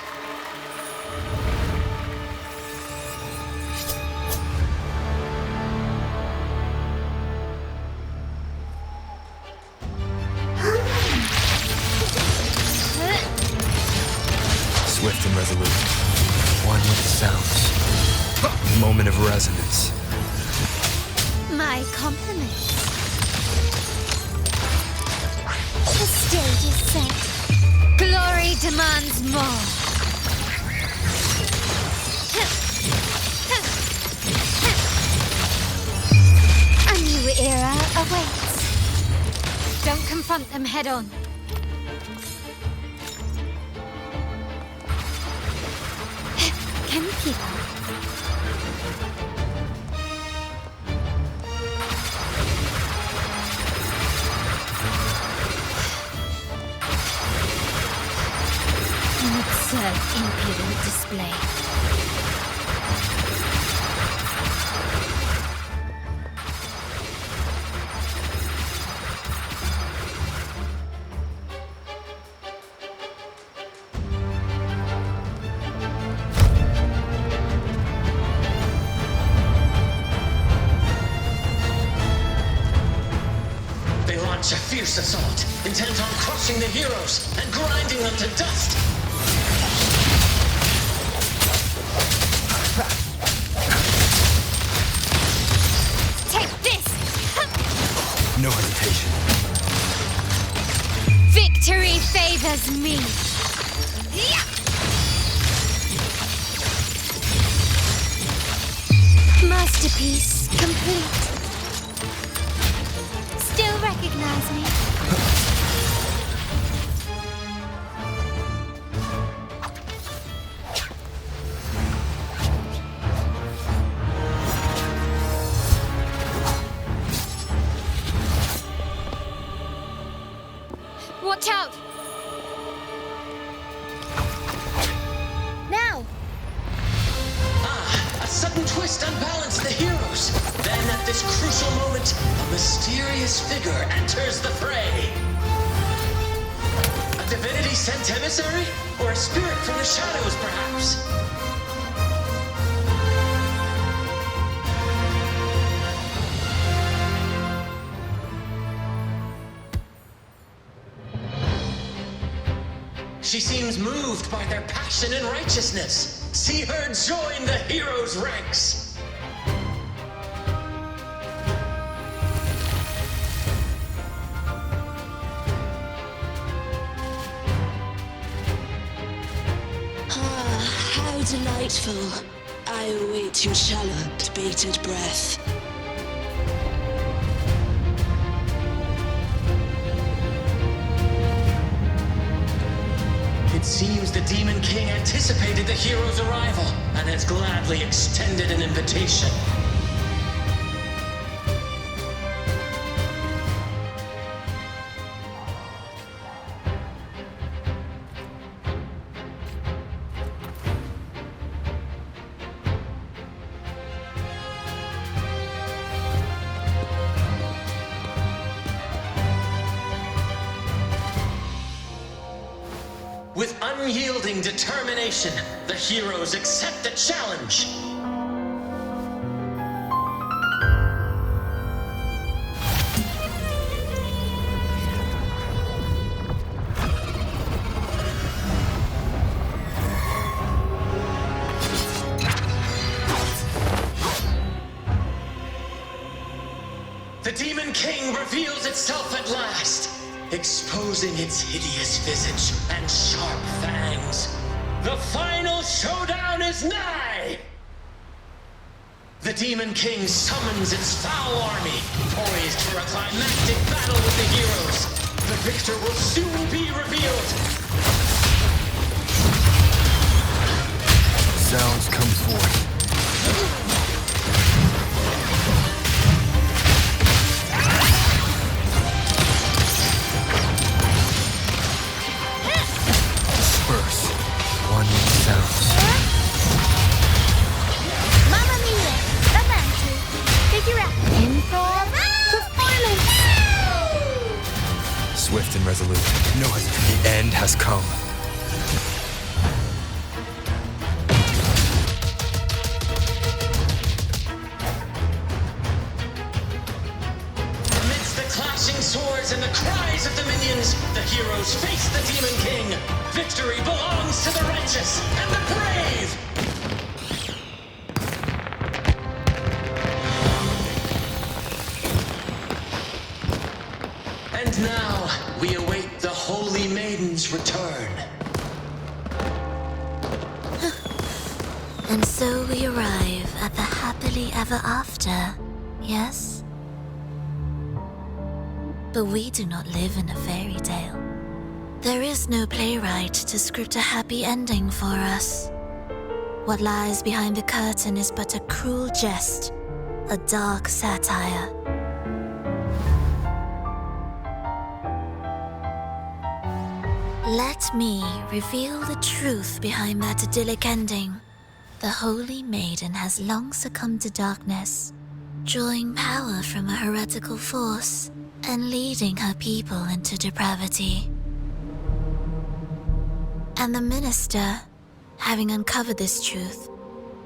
Swift and resolute. One with the sounds. Moment of resonance. My compliments. The stage is set. Glory demands more. A new era awaits. Don't confront them head on. Can you keep up? An absurd, impudent display. They launch a fierce assault, intent on crushing the heroes and grinding them to dust. Take this! No hesitation. Victory favors me. Masterpiece complete. Still recognize me? Watch out! Now! A sudden twist unbalanced the heroes. Then at this crucial moment, a mysterious figure enters the fray. A divinity sent emissary? Or a spirit from the shadows, perhaps? She seems moved by their passion and righteousness. See her join the heroes' ranks. Ah, how delightful. I await your shallow, bated breath. It seems the Demon King anticipated the hero's arrival and has gladly extended an invitation. With unyielding determination, the heroes accept the challenge. The Demon King reveals itself at last, exposing its hideous visage and sharp fangs. The final showdown is nigh! The Demon King summons its foul army, poised for a climactic battle with the heroes. The victor will soon be revealed. Sounds come forth. Disperse. One sounds. Mamma mia! Avanti! Figure out. Improv. Performance! Swift and resolute. No hesitation. The end has come. Amidst the clashing swords and the cries of the minions, the heroes face the Demon King. Victory belongs to the righteous and the brave! And now, we await the Holy Maiden's return. And so we arrive at the happily ever after, yes? But we do not live in a fairy tale. There is no playwright to script a happy ending for us. What lies behind the curtain is but a cruel jest, a dark satire. Let me reveal the truth behind that idyllic ending. The Holy Maiden has long succumbed to darkness, drawing power from a heretical force and leading her people into depravity. And the minister, having uncovered this truth,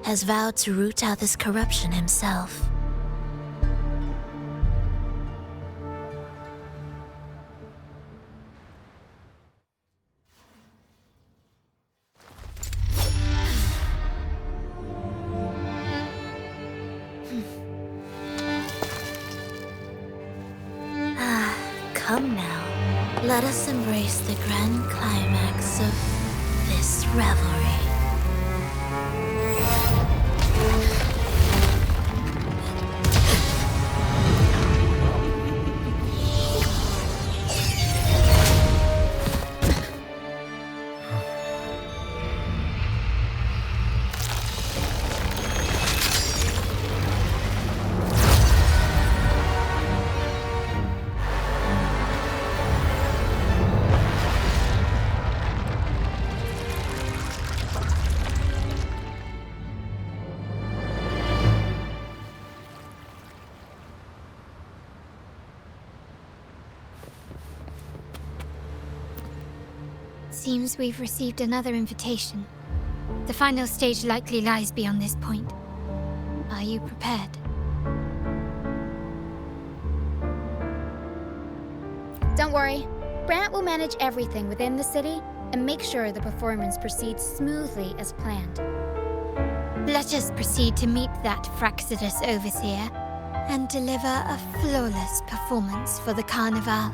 has vowed to root out this corruption himself. Come now, let us embrace the grand climax of this revelry. Seems we've received another invitation. The final stage likely lies beyond this point. Are you prepared? Don't worry. Brant will manage everything within the city and make sure the performance proceeds smoothly as planned. Let us proceed to meet that Fraxidus overseer and deliver a flawless performance for the Carnival.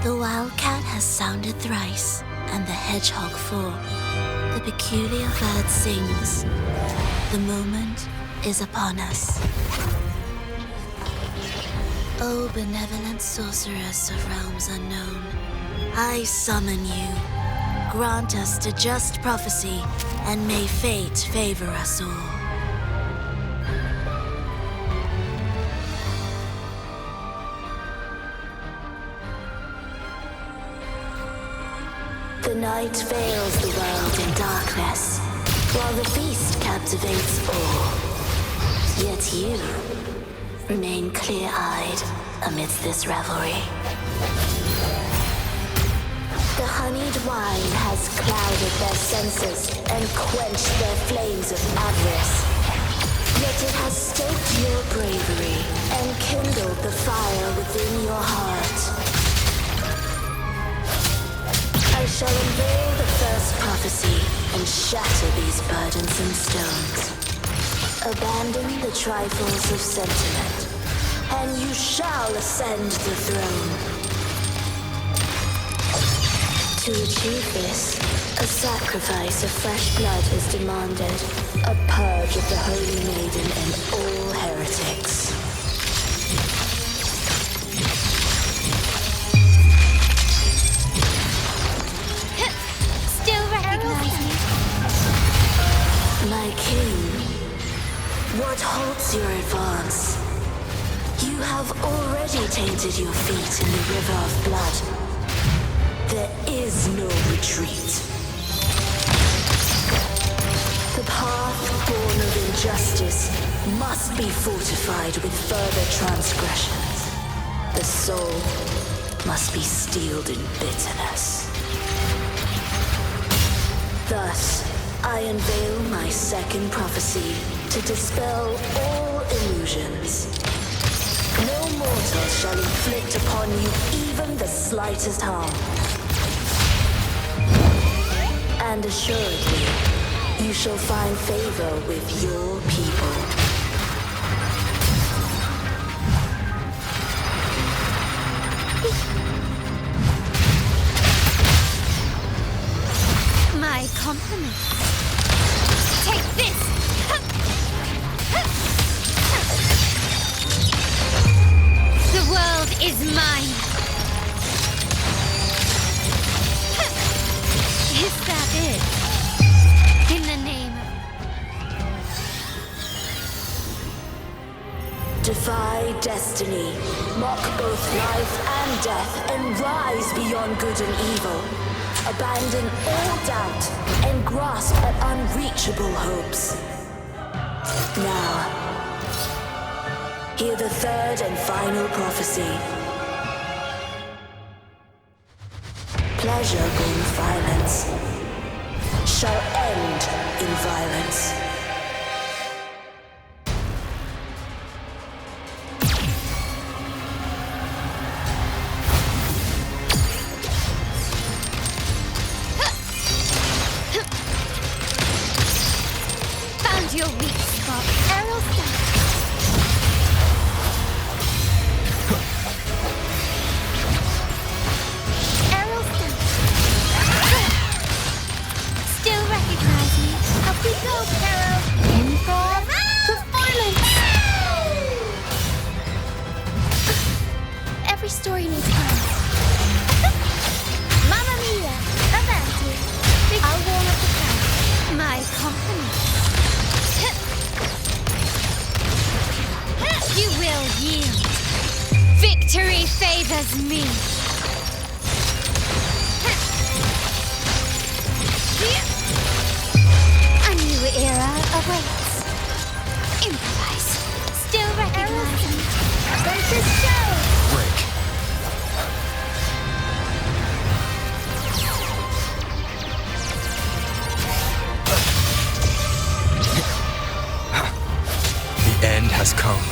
The wildcat has sounded thrice, and the hedgehog four. The peculiar bird sings. The moment is upon us. O benevolent sorceress of realms unknown, I summon you. Grant us a just prophecy, and may fate favor us all. The night veils the world in darkness, while the feast captivates all. Yet you remain clear-eyed, amidst this revelry. The honeyed wine has clouded their senses and quenched their flames of avarice. Yet it has stoked your bravery and kindled the fire within your heart. I shall unveil the first prophecy and shatter these burdensome stones. Abandon the trifles of sentiment, and you shall ascend the throne. To achieve this, a sacrifice of fresh blood is demanded, a purge of the Holy Maiden and all heretics. Still recognize me? My king, what halts your advance? You have already tainted your feet in the river of blood. There is no retreat. The path born of injustice must be fortified with further transgressions. The soul must be steeled in bitterness. Thus, I unveil my second prophecy to dispel all illusions. No mortal shall inflict upon you even the slightest harm. And assuredly, you shall find favor with your people. My compliments. Take this! The world is mine! Is that it? In the name of... Defy destiny, mock both life and death, and rise beyond good and evil. Abandon all doubt and grasp at unreachable hopes. Now, hear the third and final prophecy. Pleasure born violence shall end in violence. Found your weak spot. Arrow step. Still recognize me? Up we go, Carol! Improv performance! Every story needs time. Mamma mia! Avanti! I'll warm up the crowd. My compliments. You will yield. Victory favors me. A new era awaits. Improvise. Still recognizing. Break. The end has come.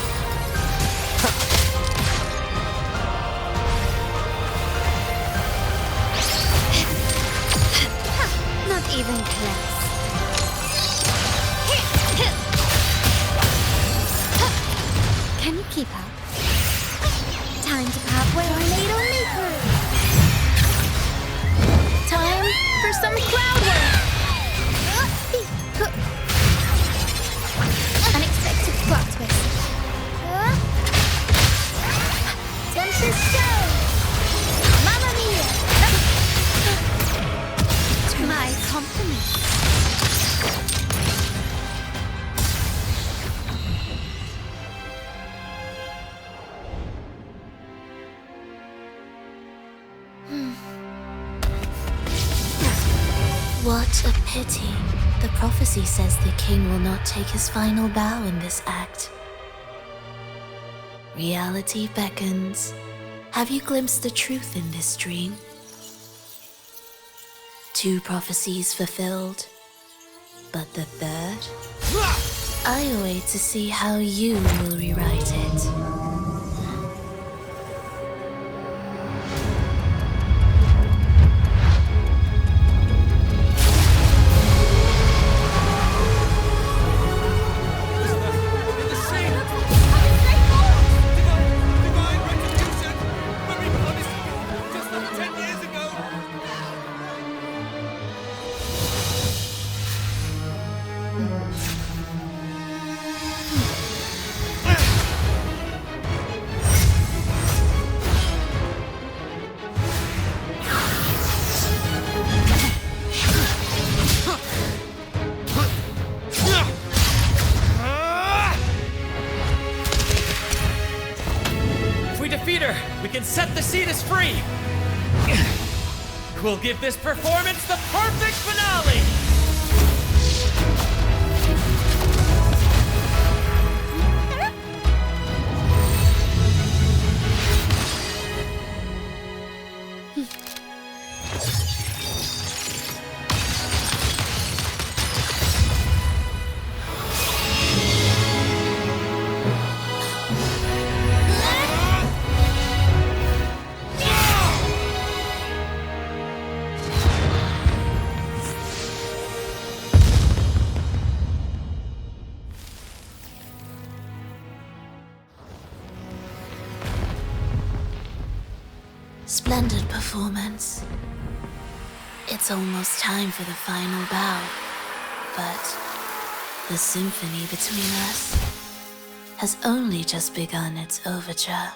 Not even close. Can you keep up? Time to pop where tornado maker. Time for some cloud work. Unexpected plot twist. Tempest show. Mamma mia. My compliments. What a pity. The prophecy says the king will not take his final bow in this act. Reality beckons. Have you glimpsed the truth in this dream? 2 prophecies fulfilled, but the third? I await to see how you will rewrite it. We can set the Cetus free! We'll give this performance the perfect finale! Splendid performance. It's almost time for the final bow, but the symphony between us has only just begun its overture.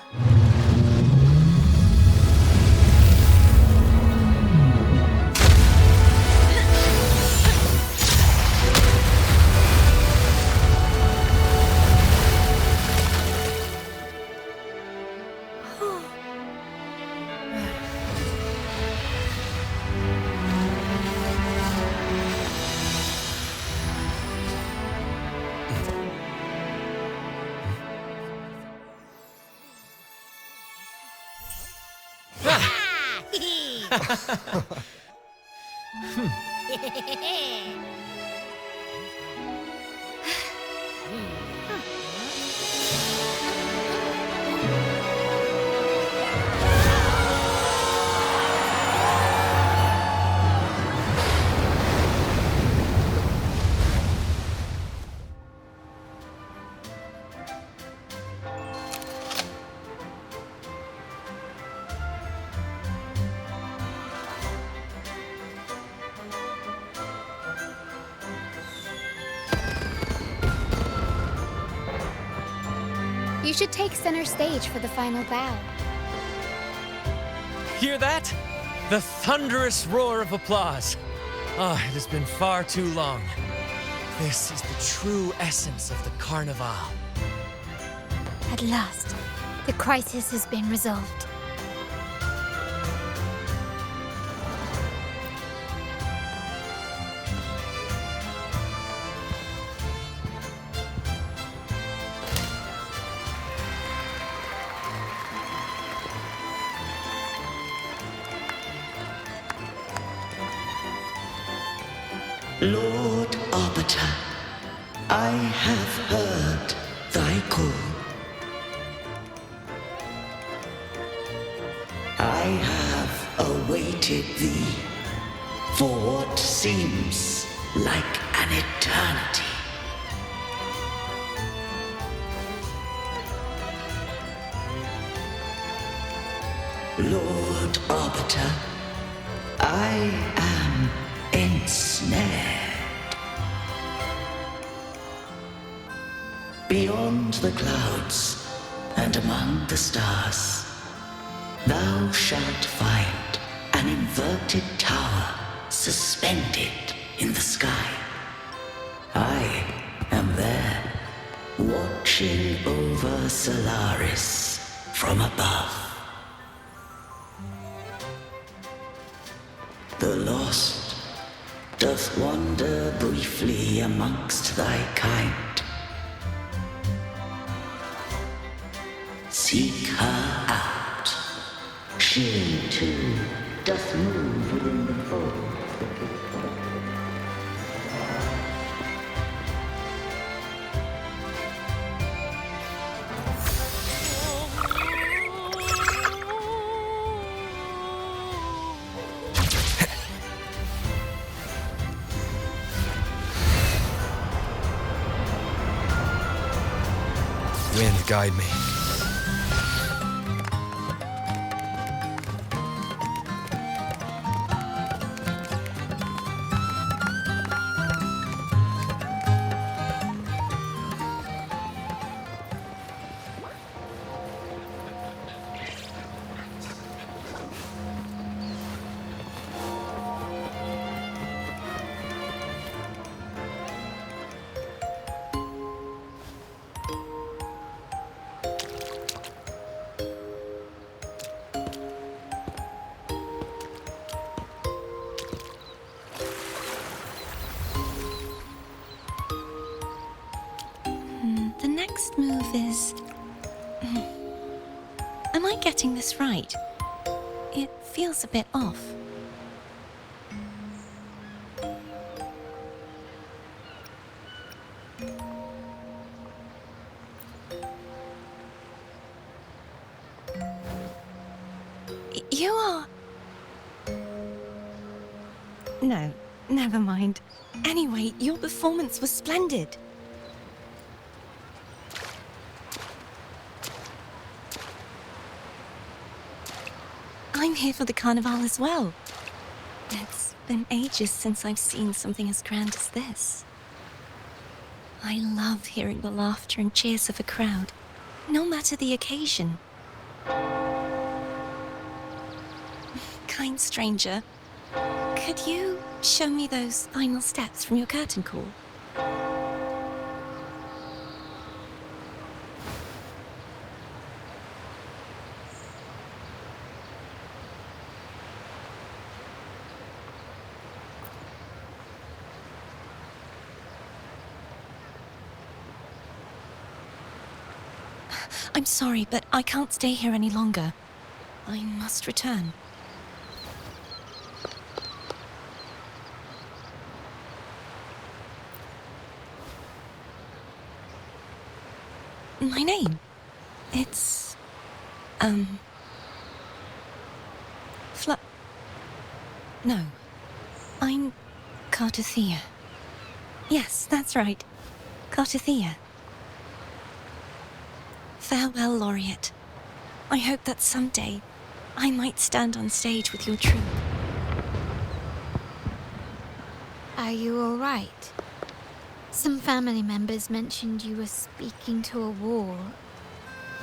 You should take center stage for the final bow. Hear that? The thunderous roar of applause. Ah, it has been far too long. This is the true essence of the Carnival. At last, the crisis has been resolved. Lord Arbiter, I have heard thy call. I have awaited thee for what seems like an eternity. Lord Arbiter, I am ensnared. Beyond the clouds and among the stars, thou shalt find an inverted tower suspended in the sky. I am there, watching over Solaris from above. The lost doth wander briefly amongst thy kind. Seek her out. She, too, doth move within the fold. Wind, guide me. The next move is... Am I getting this right? It feels a bit off. You are... No, never mind. Anyway, your performance was splendid. I'm here for the carnival as well. It's been ages since I've seen something as grand as this. I love hearing the laughter and cheers of a crowd, no matter the occasion. Kind stranger, could you show me those final steps from your curtain call? I'm sorry, but I can't stay here any longer. I must return. My name? It's... No. I'm Cartothea. Yes, that's right. Cartothea. Farewell, Laureate. I hope that someday I might stand on stage with your troupe. Are you all right? Some family members mentioned you were speaking to a wall.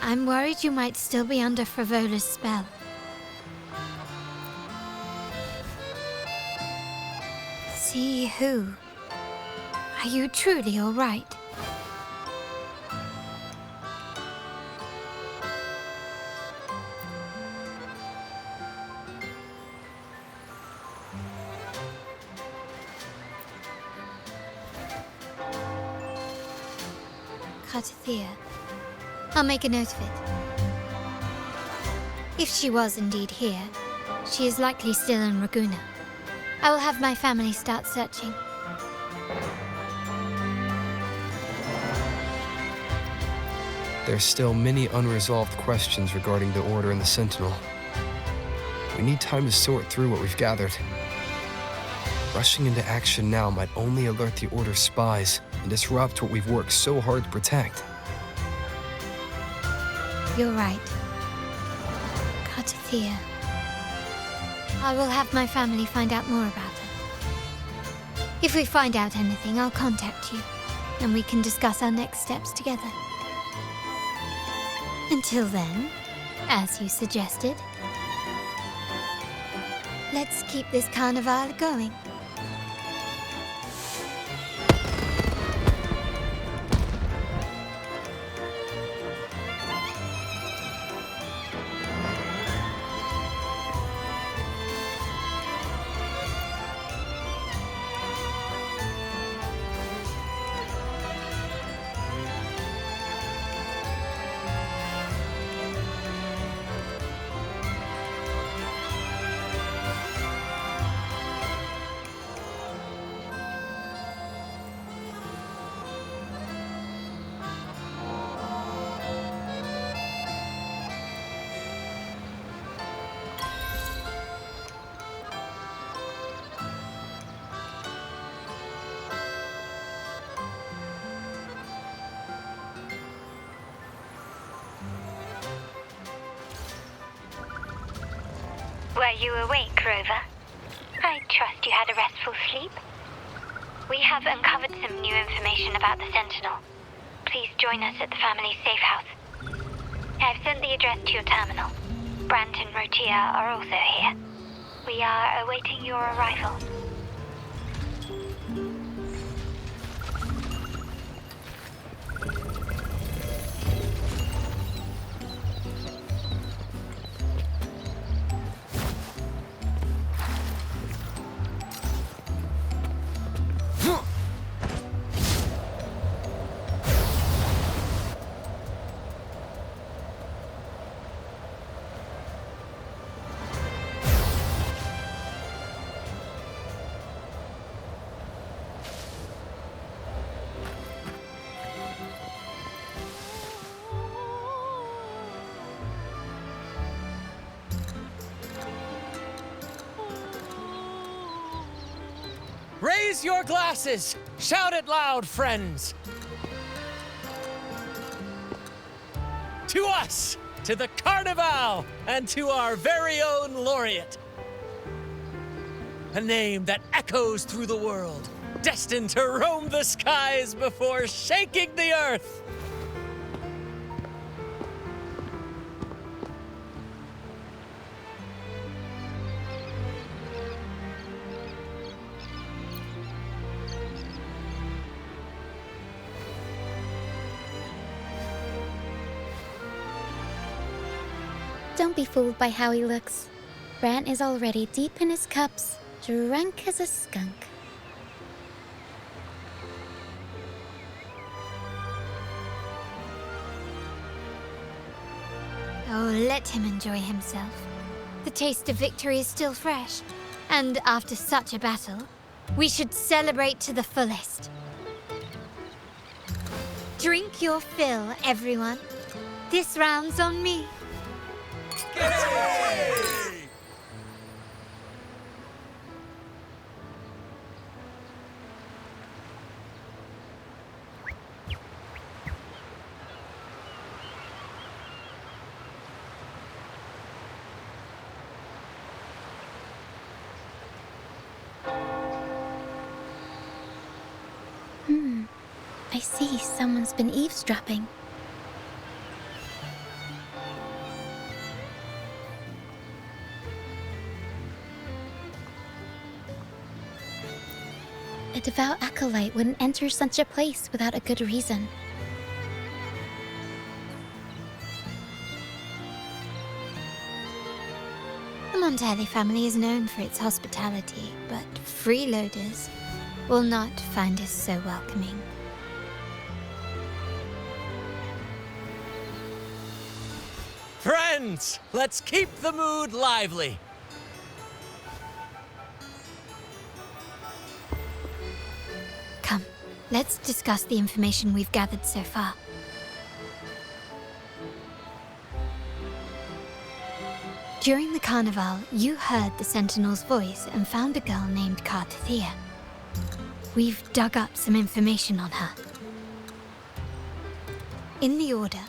I'm worried you might still be under Frivola's spell. See who? Are you truly all right? Cartothea. I'll make a note of it. If she was indeed here, she is likely still in Raguna. I will have my family start searching. There's still many unresolved questions regarding the Order and the Sentinel. We need time to sort through what we've gathered. Rushing into action now might only alert the Order's spies and disrupt what we've worked so hard to protect. You're right. Cartothea. I will have my family find out more about her. If we find out anything, I'll contact you, and we can discuss our next steps together. Until then, as you suggested, let's keep this carnival going. Were you awake, Rover? I trust you had a restful sleep. We have uncovered some new information about the Sentinel. Please join us at the family's safe house. I've sent the address to your terminal. Brant and Rotia are also here. We are awaiting your arrival. Raise your glasses! Shout it loud, friends! To us! To the Carnival! And to our very own laureate! A name that echoes through the world, destined to roam the skies before shaking the earth! Don't be fooled by how he looks. Brant is already deep in his cups, drunk as a skunk. Oh, let him enjoy himself. The taste of victory is still fresh. And after such a battle, we should celebrate to the fullest. Drink your fill, everyone. This round's on me. I see someone's been eavesdropping. A devout acolyte wouldn't enter such a place without a good reason. The Montelli family is known for its hospitality, but freeloaders will not find us so welcoming. Friends, let's keep the mood lively. Come, let's discuss the information we've gathered so far. During the carnival, you heard the Sentinel's voice and found a girl named Cartathea. We've dug up some information on her. In the Order,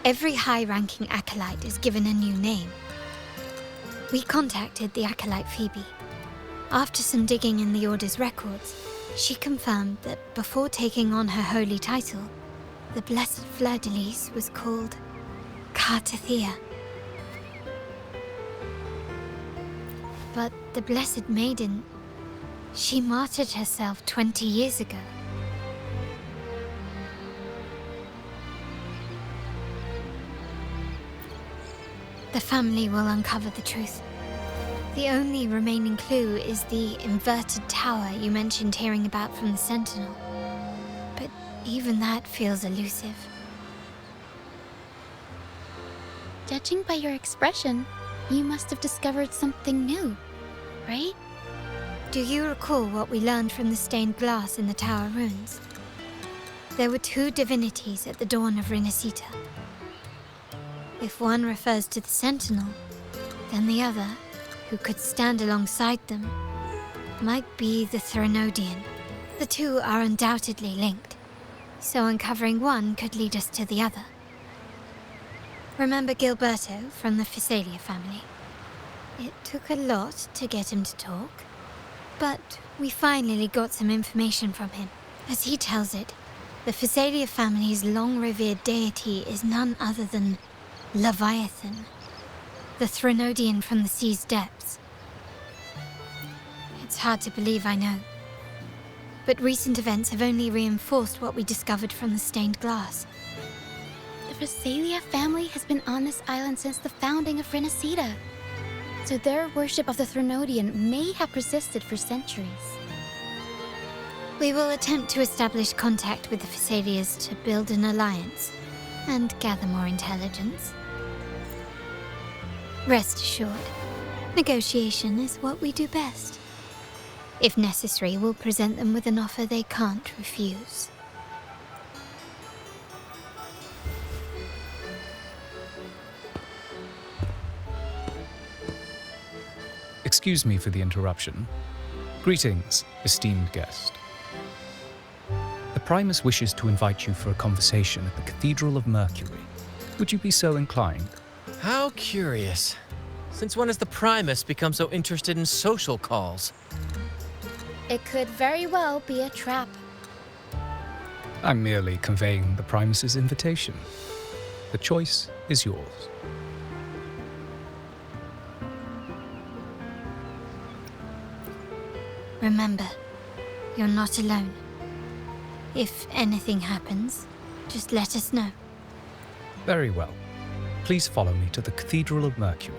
every high-ranking acolyte is given a new name. We contacted the acolyte Phoebe. After some digging in the Order's records, she confirmed that before taking on her holy title, the Blessed Fleur-de-Lis was called Cartathea. But the Blessed Maiden, she martyred herself 20 years ago. The family will uncover the truth. The only remaining clue is the inverted tower you mentioned hearing about from the Sentinel. But even that feels elusive. Judging by your expression, you must have discovered something new, right? Do you recall what we learned from the stained glass in the tower ruins? There were two divinities at the dawn of Renacita. If one refers to the Sentinel, then the other, who could stand alongside them, might be the Threnodian. The two are undoubtedly linked, so uncovering one could lead us to the other. Remember Gilberto from the Physalia family? It took a lot to get him to talk, but we finally got some information from him. As he tells it, the Physalia family's long-revered deity is none other than Leviathan, the Threnodian from the sea's depths. It's hard to believe, I know. But recent events have only reinforced what we discovered from the stained glass. The Physalia family has been on this island since the founding of Renacida, so their worship of the Threnodian may have persisted for centuries. We will attempt to establish contact with the Physalias to build an alliance and gather more intelligence. Rest assured, negotiation is what we do best. If necessary, we'll present them with an offer they can't refuse. Excuse me for the interruption. Greetings, esteemed guest. The Primus wishes to invite you for a conversation at the Cathedral of Mercury. Would you be so inclined? How curious. Since when has the Primus become so interested in social calls? It could very well be a trap. I'm merely conveying the Primus's invitation. The choice is yours. Remember, you're not alone. If anything happens, just let us know. Very well. Please follow me to the Cathedral of Mercury.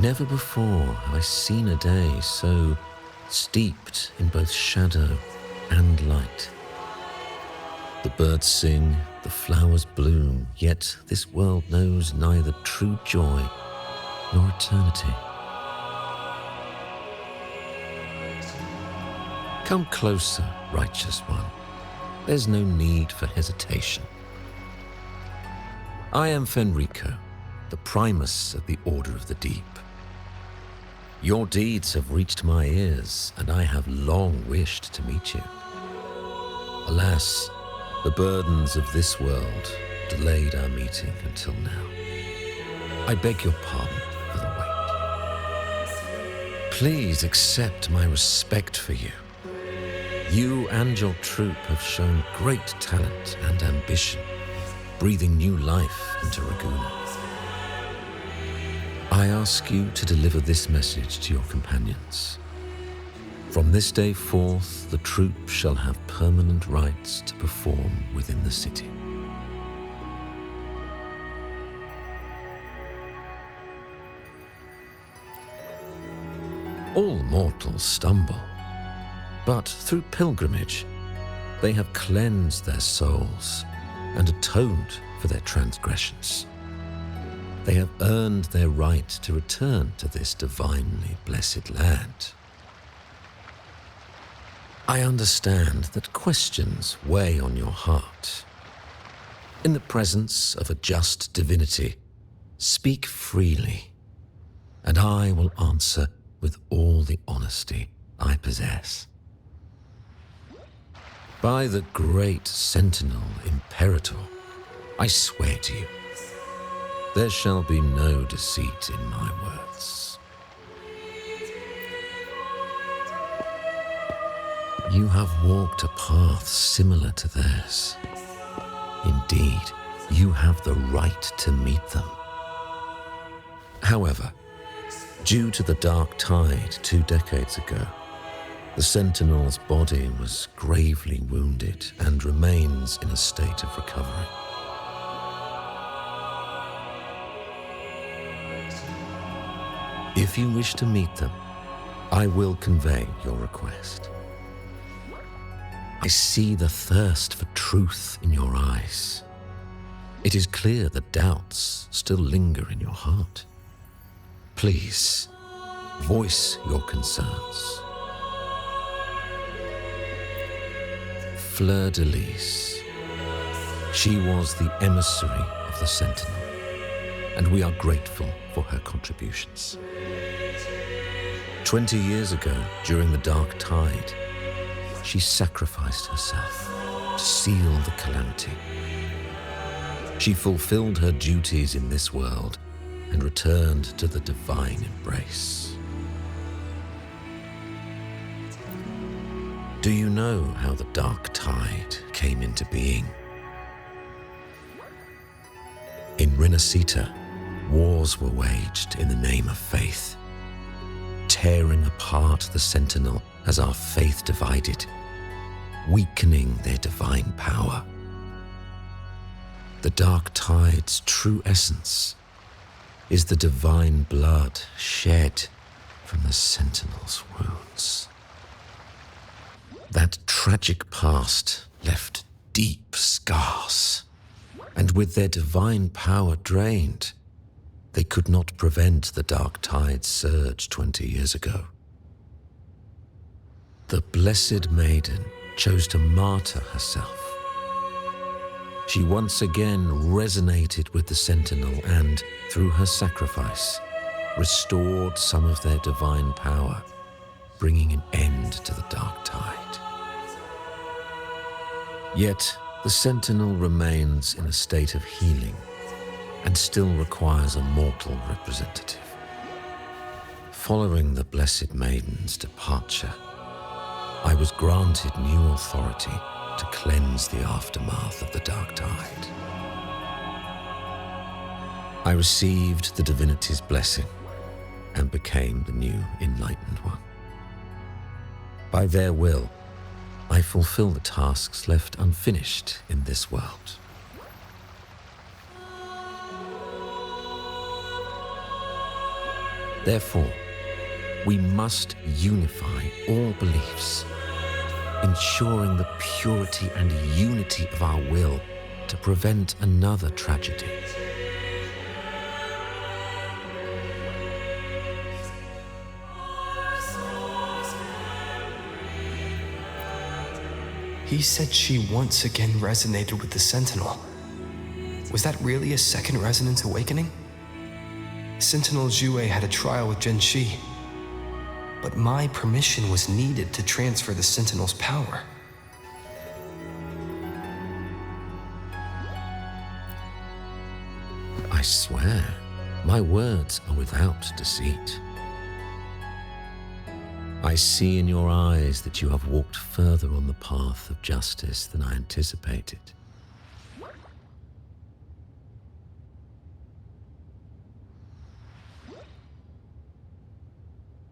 Never before have I seen a day so steeped in both shadow and light. The birds sing, the flowers bloom, yet this world knows neither true joy nor eternity. Come closer, righteous one. There's no need for hesitation. I am Fenrico, the Primus of the Order of the Deep. Your deeds have reached my ears, and I have long wished to meet you. Alas, the burdens of this world delayed our meeting until now. I beg your pardon for the wait. Please accept my respect for you. You and your troop have shown great talent and ambition, breathing new life into Raguuna. I ask you to deliver this message to your companions. From this day forth, the troop shall have permanent rights to perform within the city. All mortals stumble, but through pilgrimage, they have cleansed their souls and atoned for their transgressions. They have earned their right to return to this divinely blessed land. I understand that questions weigh on your heart. In the presence of a just divinity, speak freely, and I will answer with all the honesty I possess. By the great Sentinel Imperator, I swear to you, there shall be no deceit in my words. You have walked a path similar to theirs. Indeed, you have the right to meet them. However, due to the Dark Tide 2 decades ago, the Sentinel's body was gravely wounded and remains in a state of recovery. If you wish to meet them, I will convey your request. I see the thirst for truth in your eyes. It is clear that doubts still linger in your heart. Please, voice your concerns. Fleur-de-Lis. She was the emissary of the Sentinel, and we are grateful for her contributions. 20 years ago, during the Dark Tide, she sacrificed herself to seal the calamity. She fulfilled her duties in this world and returned to the divine embrace. Do you know how the Dark Tide came into being? In Rinascita, wars were waged in the name of faith, tearing apart the Sentinel as our faith divided, weakening their divine power. The Dark Tide's true essence is the divine blood shed from the Sentinel's wounds. That tragic past left deep scars, and with their divine power drained, they could not prevent the Dark Tide's surge 20 years ago. The Blessed Maiden chose to martyr herself. She once again resonated with the Sentinel and, through her sacrifice, restored some of their divine power, bringing an end to the Dark Tide. Yet, the Sentinel remains in a state of healing and still requires a mortal representative. Following the Blessed Maiden's departure, I was granted new authority to cleanse the aftermath of the Dark Tide. I received the divinity's blessing and became the new Enlightened One. By their will, I fulfill the tasks left unfinished in this world. Therefore, we must unify all beliefs, ensuring the purity and unity of our will to prevent another tragedy. He said she once again resonated with the Sentinel. Was that really a second resonance awakening? Sentinel Jue had a trial with Genshi, but my permission was needed to transfer the Sentinel's power. I swear, my words are without deceit. I see in your eyes that you have walked further on the path of justice than I anticipated.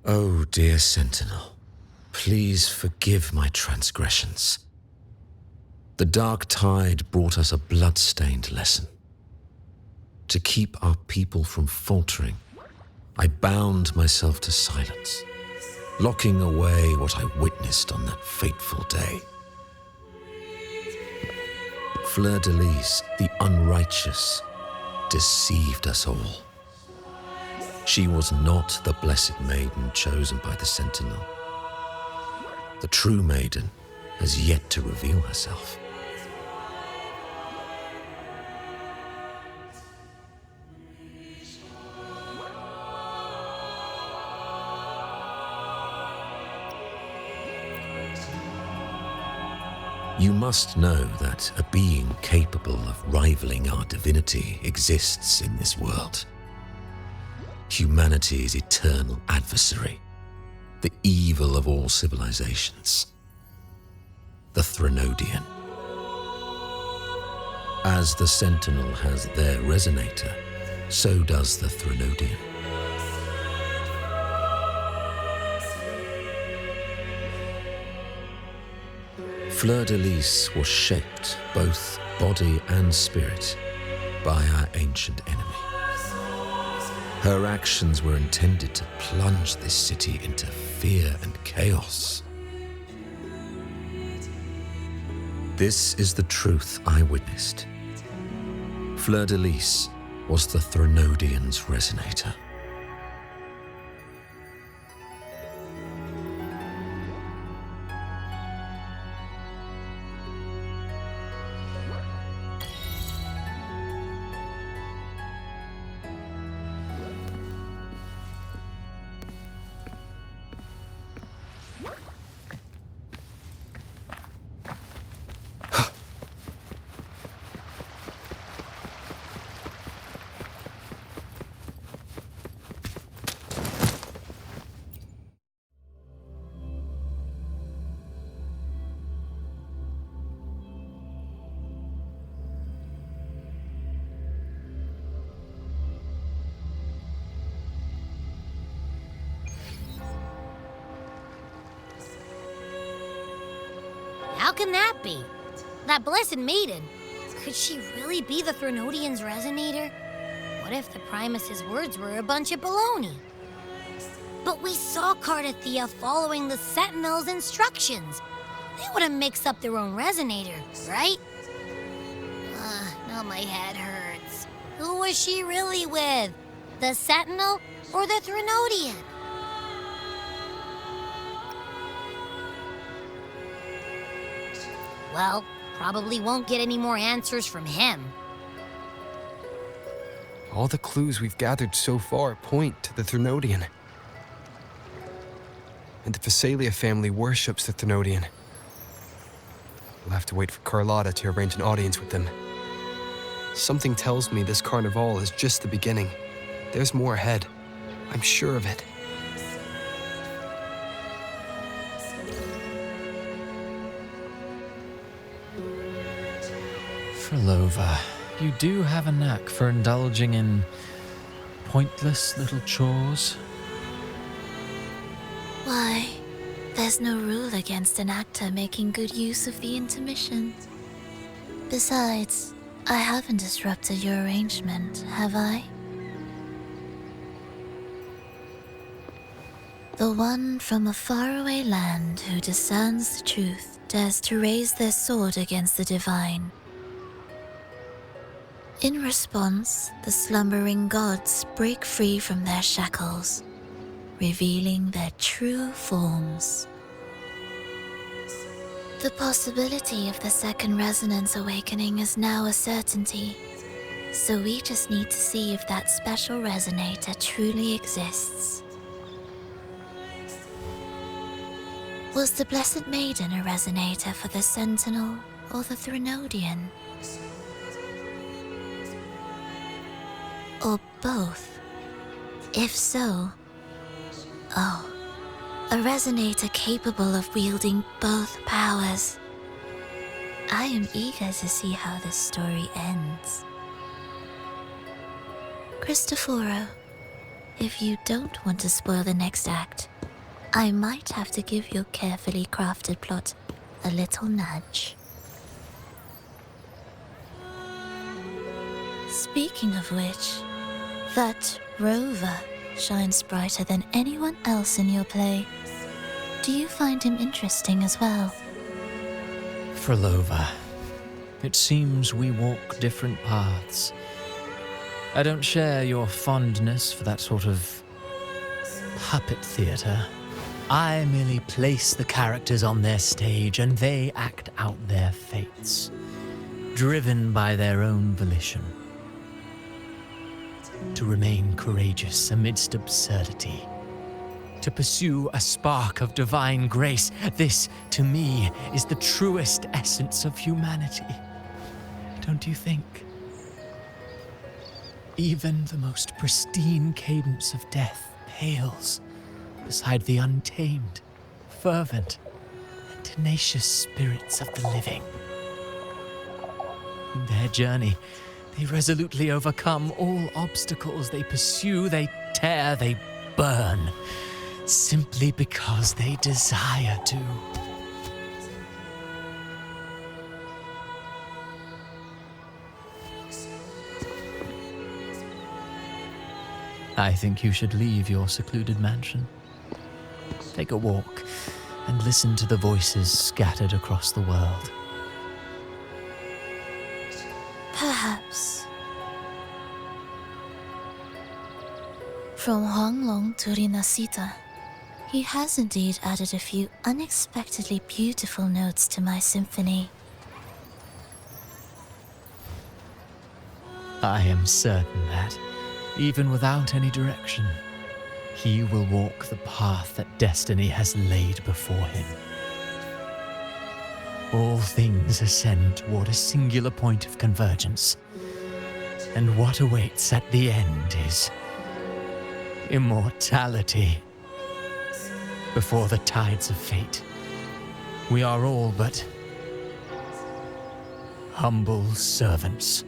Oh, dear Sentinel, please forgive my transgressions. The Dark Tide brought us a blood-stained lesson. To keep our people from faltering, I bound myself to silence, locking away what I witnessed on that fateful day. Fleur-de-Lis, the unrighteous, deceived us all. She was not the Blessed Maiden chosen by the Sentinel. The true Maiden has yet to reveal herself. You must know that a being capable of rivaling our divinity exists in this world. Humanity's eternal adversary, the evil of all civilizations, the Threnodian. As the Sentinel has their resonator, so does the Threnodian. Fleur-de-Lis was shaped, both body and spirit, by our ancient enemy. Her actions were intended to plunge this city into fear and chaos. This is the truth I witnessed. Fleur-de-Lis was the Threnodian's resonator. How can that be? That blessed maiden, could she really be the Threnodian's resonator? What if the Primus's words were a bunch of baloney? But we saw Cardathea following the Sentinel's instructions. They wouldn't mix up their own resonator, right? Now my head hurts. Who was she really with? The Sentinel or the Threnodian? Well, probably won't get any more answers from him. All the clues we've gathered so far point to the Threnodian. And the Phasalia family worships the Threnodian. We'll have to wait for Carlotta to arrange an audience with them. Something tells me this carnival is just the beginning. There's more ahead. I'm sure of it. Frolova, you do have a knack for indulging in pointless little chores. Why, there's no rule against an actor making good use of the intermission. Besides, I haven't disrupted your arrangement, have I? The one from a faraway land who discerns the truth dares to raise their sword against the divine. In response, the slumbering gods break free from their shackles, revealing their true forms. The possibility of the second resonance awakening is now a certainty, so we just need to see if that special resonator truly exists. Was the Blessed Maiden a resonator for the Sentinel or the Threnodian? Or both? If so, a resonator capable of wielding both powers. I am eager to see how this story ends. Cristoforo, if you don't want to spoil the next act, I might have to give your carefully crafted plot a little nudge. Speaking of which, that rover shines brighter than anyone else in your play. Do you find him interesting as well? Frolova, it seems we walk different paths. I don't share your fondness for that sort of puppet theater. I merely place the characters on their stage and they act out their fates, driven by their own volition. To remain courageous amidst absurdity, to pursue a spark of divine grace. This, to me, is the truest essence of humanity. Don't you think? Even the most pristine cadence of death pales beside the untamed, fervent, and tenacious spirits of the living. In their journey, they resolutely overcome all obstacles. They pursue, they tear, they burn, simply because they desire to. I think you should leave your secluded mansion. Take a walk and listen to the voices scattered across the world. Perhaps. From Huanglong to Rinasita, he has indeed added a few unexpectedly beautiful notes to my symphony. I am certain that, even without any direction, he will walk the path that destiny has laid before him. All things ascend toward a singular point of convergence, and what awaits at the end is immortality. Before the tides of fate, we are all but humble servants